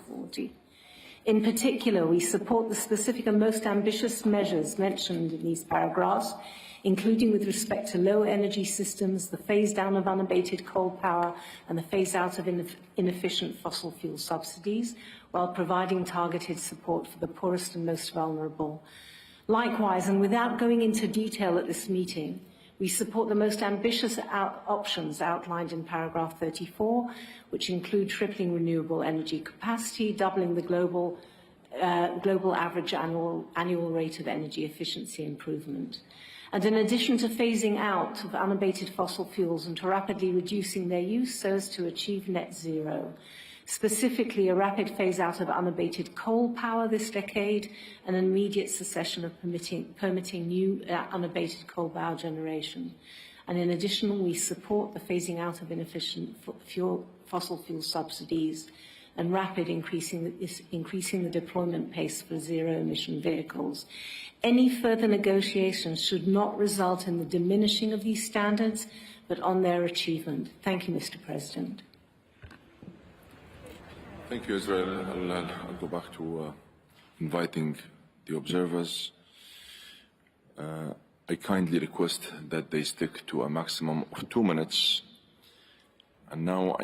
40. In particular, we support the specific and most ambitious measures mentioned in these paragraphs, including with respect to low energy systems, the phase down of unabated coal power, and the phase out of inefficient fossil fuel subsidies, while providing targeted support for the poorest and most vulnerable. Likewise, and without going into detail at this meeting, we support the most ambitious options outlined in paragraph 34, which include tripling renewable energy capacity, doubling the global average annual rate of energy efficiency improvement. And in addition to phasing out of unabated fossil fuels and to rapidly reducing their use so as to achieve net zero, specifically a rapid phase out of unabated coal power this decade and an immediate cessation of permitting new unabated coal power generation. And in addition, we support the phasing out of inefficient fossil fuel subsidies and rapid increasing the deployment pace for zero-emission vehicles. Any further negotiations should not result in the diminishing of these standards, but on their achievement. Thank you, Mr. President. Thank you, Israel. I'll go back to inviting the observers. I kindly request that they stick to a maximum of 2 minutes. And now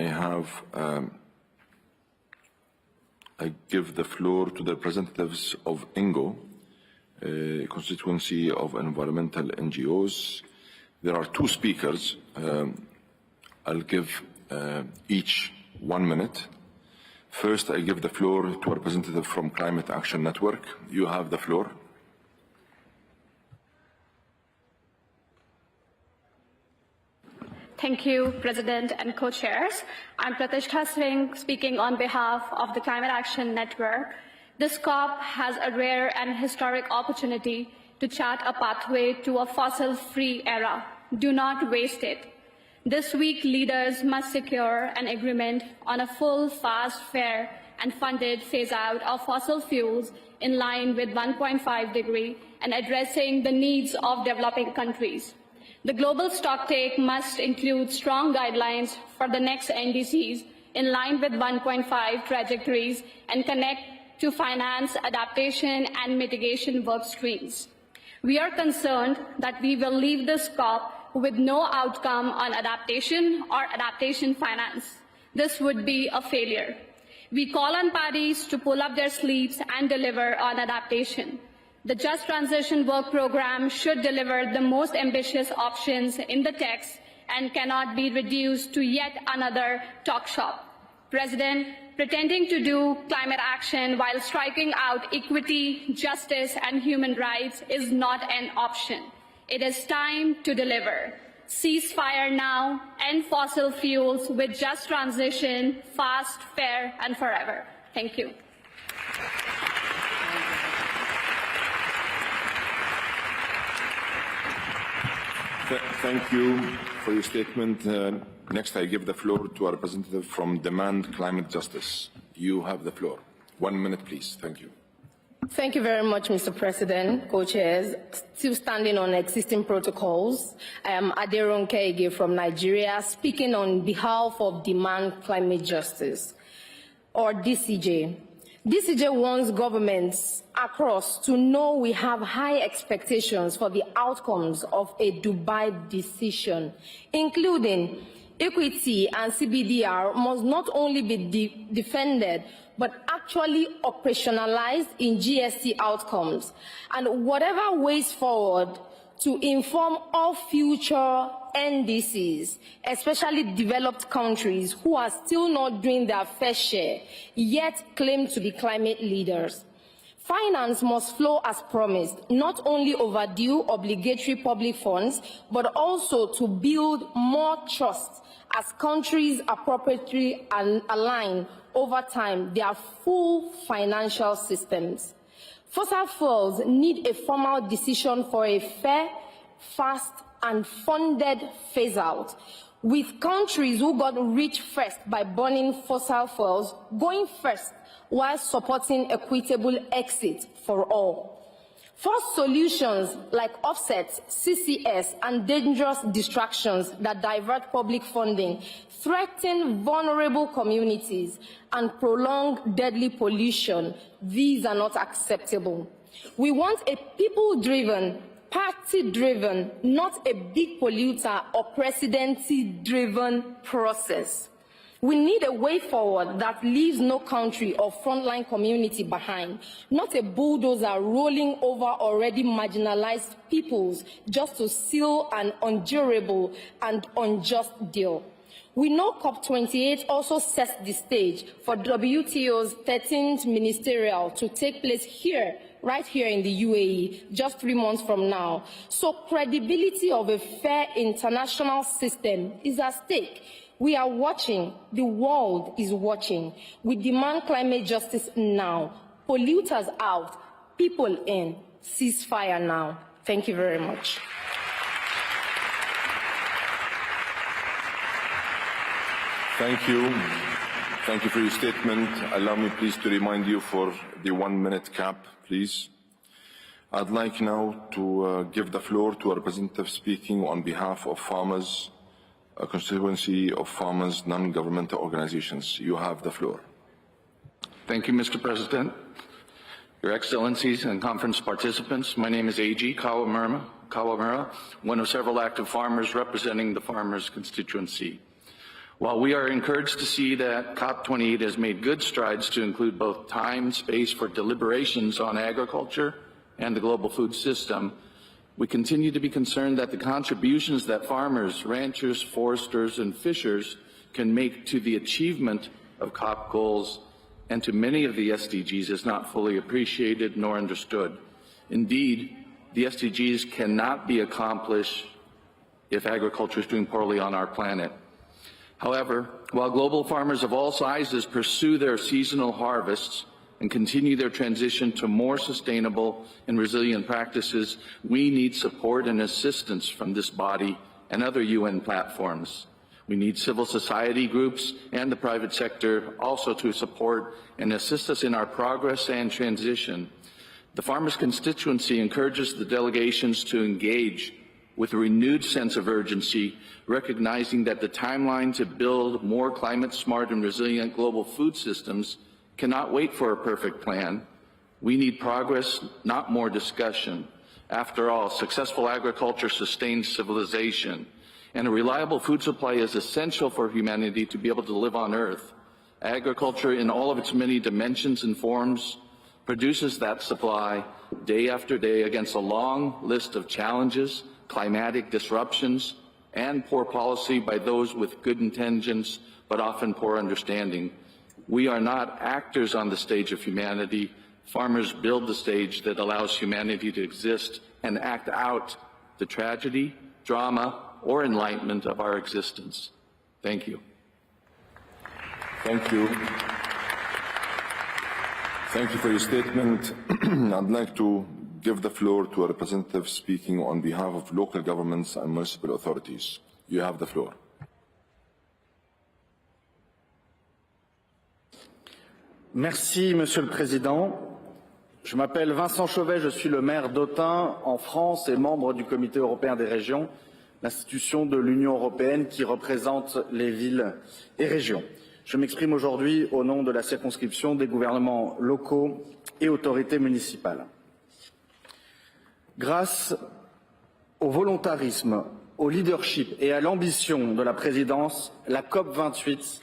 I give the floor to the representatives of INGO, constituency of environmental NGOs. There are 2 speakers. I'll give each 1 minute. First, I give the floor to a representative from Climate Action Network. You have the floor. Thank you, President and co-chairs. I'm Pratishtha Singh, speaking on behalf of the Climate Action Network. This COP has a rare and historic opportunity to chart a pathway to a fossil-free era. Do not waste it. This week, leaders must secure an agreement on a full, fast, fair, and funded phase-out of fossil fuels in line with 1.5 degree and addressing the needs of developing countries. The global stocktake must include strong guidelines for the next NDCs in line with 1.5 trajectories and connect to finance adaptation and mitigation work streams. We are concerned that we will leave this COP with no outcome on adaptation or adaptation finance. This would be a failure. We call on parties to pull up their sleeves and deliver on adaptation. The Just Transition Work Programme should deliver the most ambitious options in the text and cannot be reduced to yet another talk shop. President, pretending to do climate action while striking out equity, justice, and human rights is not an option. It is time to deliver. Ceasefire now, end fossil fuels with just transition, fast, fair, and forever. Thank you. Thank you for your statement. Next, I give the floor to a representative from Demand Climate Justice. You have the floor. 1 minute, please. Thank you. Thank you very much, Mr. President, co-chairs. Still standing on existing protocols, I am Aderonke Ege from Nigeria, speaking on behalf of Demand Climate Justice, or DCJ. DCJ wants governments across to know we have high expectations for the outcomes of a Dubai decision, including equity and CBDR must not only be defended, but actually operationalized in GST outcomes, and whatever ways forward to inform all future NDCs, especially developed countries who are still not doing their fair share, yet claim to be climate leaders. Finance must flow as promised, not only overdue obligatory public funds, but also to build more trust as countries appropriately align over time their full financial systems. Fossil fuels need a formal decision for a fair, fast, and funded phase-out, with countries who got rich first by burning fossil fuels going first while supporting equitable exit for all. Forced solutions like offsets, CCS, and dangerous distractions that divert public funding threaten vulnerable communities and prolong deadly pollution. These are not acceptable. We want a people-driven, party-driven, not a big polluter or presidency-driven process. We need a way forward that leaves no country or frontline community behind, not a bulldozer rolling over already marginalized peoples just to seal an undurable and unjust deal. We know COP28 also sets the stage for WTO's 13th ministerial to take place here, right here in the UAE, just 3 months from now. So credibility of a fair international system is at stake. We are watching. The world is watching. We demand climate justice now. Polluters out, people in. Ceasefire now. Thank you very much. Thank you. Thank you for your statement. Allow me please to remind you for the 1 minute cap, please. I'd like now to give the floor to a representative speaking on behalf of farmers, a constituency of farmers, non-governmental organizations. You have the floor. Thank you, Mr. President. Your Excellencies and conference participants, my name is A.G. Kawamura, one of several active farmers representing the farmers' constituency. While we are encouraged to see that COP28 has made good strides to include both time and space for deliberations on agriculture and the global food system, we continue to be concerned that the contributions that farmers, ranchers, foresters, and fishers can make to the achievement of COP goals and to many of the SDGs is not fully appreciated nor understood. Indeed, the SDGs cannot be accomplished if agriculture is doing poorly on our planet. However, while global farmers of all sizes pursue their seasonal harvests and continue their transition to more sustainable and resilient practices, we need support and assistance from this body and other UN platforms. We need civil society groups and the private sector also to support and assist us in our progress and transition. The farmers' constituency encourages the delegations to engage with a renewed sense of urgency, recognizing that the timeline to build more climate-smart and resilient global food systems cannot wait for a perfect plan. We need progress, not more discussion. After all, successful agriculture sustains civilization, and a reliable food supply is essential for humanity to be able to live on Earth. Agriculture, in all of its many dimensions and forms, produces that supply day after day against a long list of challenges, climatic disruptions, and poor policy by those with good intentions, but often poor understanding. We are not actors on the stage of humanity. Farmers build the stage that allows humanity to exist and act out the tragedy, drama, or enlightenment of our existence. Thank you. Thank you. Thank you for your statement. I'd like to give the floor to a representative speaking on behalf of local governments and municipal authorities. You have the floor. Merci, Monsieur le Président. Je m'appelle Vincent Chauvet, je suis le maire d'Autun en France et membre du Comité européen des régions, l'institution de l'Union européenne qui représente les villes et régions. Je m'exprime aujourd'hui au nom de la circonscription des gouvernements locaux et autorités municipales. Grâce au volontarisme, au leadership et à l'ambition de la présidence, la COP28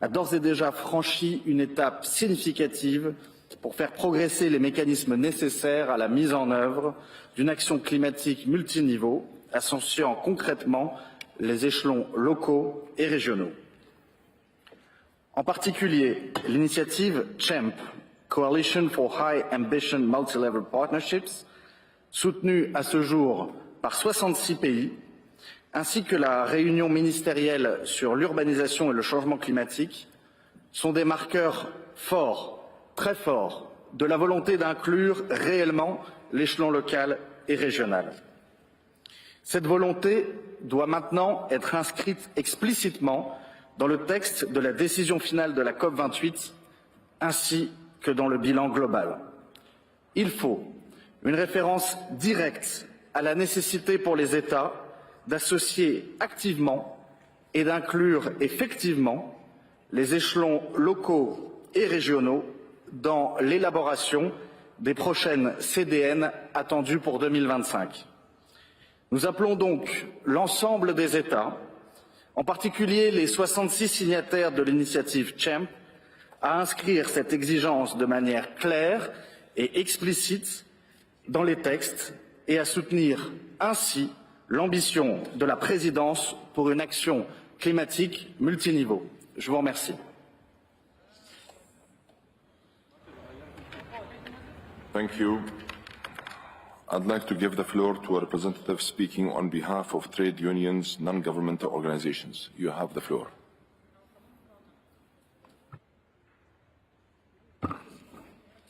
a d'ores et déjà franchi une étape significative pour faire progresser les mécanismes nécessaires à la mise en œuvre d'une action climatique multiniveau, associant concrètement les échelons locaux et régionaux. En particulier, l'initiative CMP, Coalition for High Ambition Multilevel Partnerships, soutenue à ce jour par 66 pays, ainsi que la réunion ministérielle sur l'urbanisation et le changement climatique, sont des marqueurs forts, très forts, de la volonté d'inclure réellement l'échelon local et régional. Cette volonté doit maintenant être inscrite explicitement dans le texte de la décision finale de la COP28, ainsi que dans le bilan global. Il faut une référence directe à la nécessité pour les États d'associer activement et d'inclure effectivement les échelons locaux et régionaux dans l'élaboration des prochaines CDN attendues pour 2025. Nous appelons donc l'ensemble des États, en particulier les 66 signataires de l'initiative CMP, à inscrire cette exigence de manière claire et explicite dans les textes et à soutenir ainsi l'ambition de la présidence pour une action climatique multiniveau. Je vous remercie. Thank you. I'd like to give the floor to a representative speaking on behalf of trade unions, non-governmental organizations. You have the floor.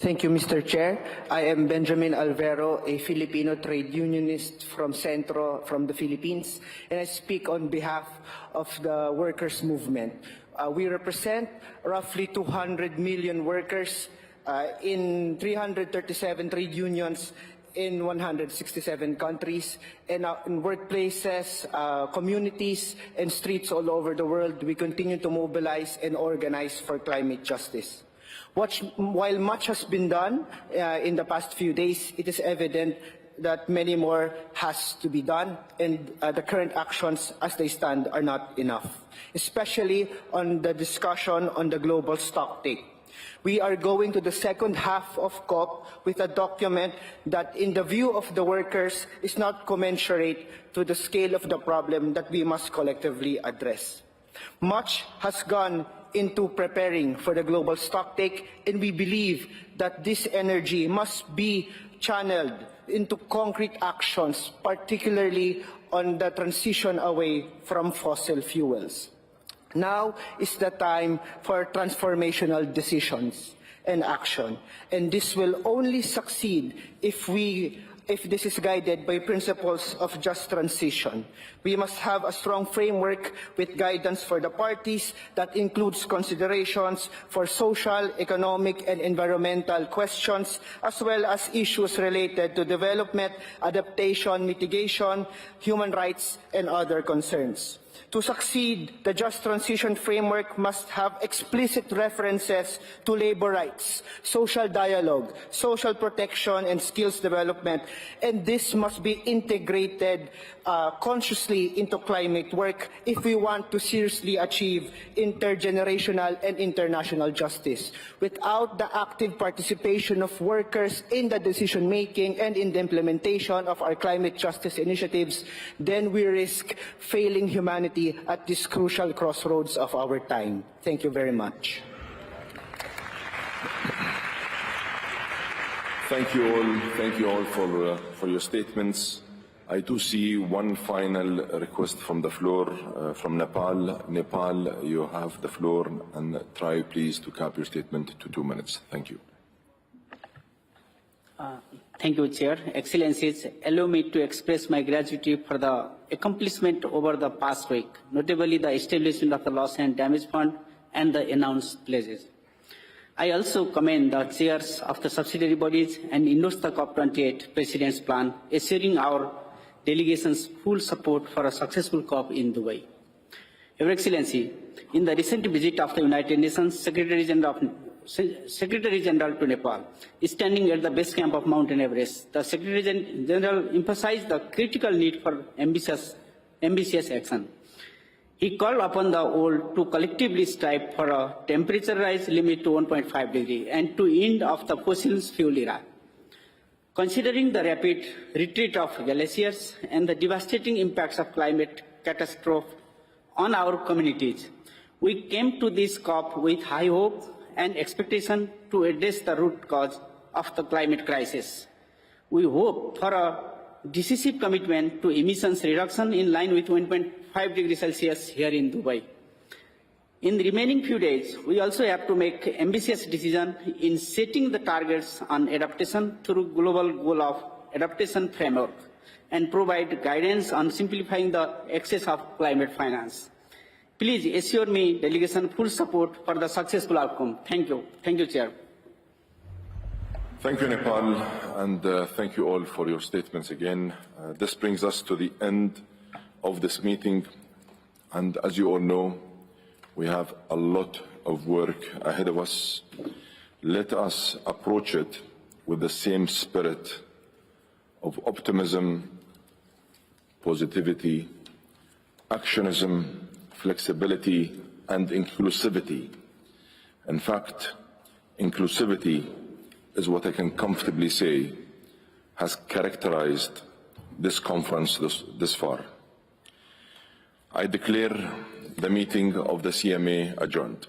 Thank you, Mr. Chair. I am Benjamin Alvero, a Filipino trade unionist from the Philippines, and I speak on behalf of the workers' movement. We represent roughly 200 million workers in 337 trade unions in 167 countries, and in workplaces, communities, and streets all over the world, we continue to mobilize and organize for climate justice. While much has been done in the past few days, it is evident that many more has to be done, and the current actions as they stand are not enough, especially on the discussion on the global stocktake. We are going to the second half of COP with a document that, in the view of the workers, is not commensurate to the scale of the problem that we must collectively address. Much has gone into preparing for the global stocktake, and we believe that this energy must be channeled into concrete actions, particularly on the transition away from fossil fuels. Now is the time for transformational decisions and action, and this will only succeed if this is guided by principles of just transition. We must have a strong framework with guidance for the parties that includes considerations for social, economic, and environmental questions, as well as issues related to development, adaptation, mitigation, human rights, and other concerns. To succeed, the Just Transition Framework must have explicit references to labor rights, social dialogue, social protection, and skills development, and this must be integrated consciously into climate work if we want to seriously achieve intergenerational and international justice. Without the active participation of workers in the decision-making and in the implementation of our climate justice initiatives, then we risk failing humanity at this crucial crossroads of our time. Thank you very much. Thank you all for your statements. I do see one final request from the floor from Nepal. Nepal, you have the floor, and try please to cap your statement to 2 minutes. Thank you. Thank you, Chair. Excellencies, allow me to express my gratitude for the accomplishment over the past week, notably the establishment of the Loss and Damage Fund and the announced pledges. I also commend the chairs of the subsidiary bodies and endorse the COP28 President's plan, assuring our delegation's full support for a successful COP in Dubai. Your Excellency, in the recent visit of the United Nations Secretary General to Nepal, standing at the base camp of Mountain Everest, the Secretary General emphasized the critical need for ambitious action. He called upon the world to collectively strive for a temperature rise limit to 1.5 degrees and to end of the fossil fuel era. Considering the rapid retreat of glaciers and the devastating impacts of climate catastrophe on our communities, we came to this COP with high hope and expectation to address the root cause of the climate crisis. We hope for a decisive commitment to emissions reduction in line with 1.5 degrees Celsius here in Dubai. In the remaining few days, we also have to make ambitious decisions in setting the targets on adaptation through global goal of adaptation framework and provide guidance on simplifying the access of climate finance. Please assure me delegation full support for the successful outcome. Thank you. Thank you, Chair. Thank you, Nepal, and thank you all for your statements again. This brings us to the end of this meeting, and as you all know, we have a lot of work ahead of us. Let us approach it with the same spirit of optimism, positivity, actionism, flexibility, and inclusivity. In fact, inclusivity is what I can comfortably say has characterized this conference this far. I declare the meeting of the CMA adjourned.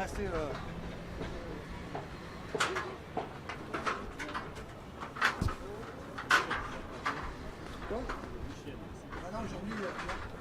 assez... Maintenant, aujourd'hui...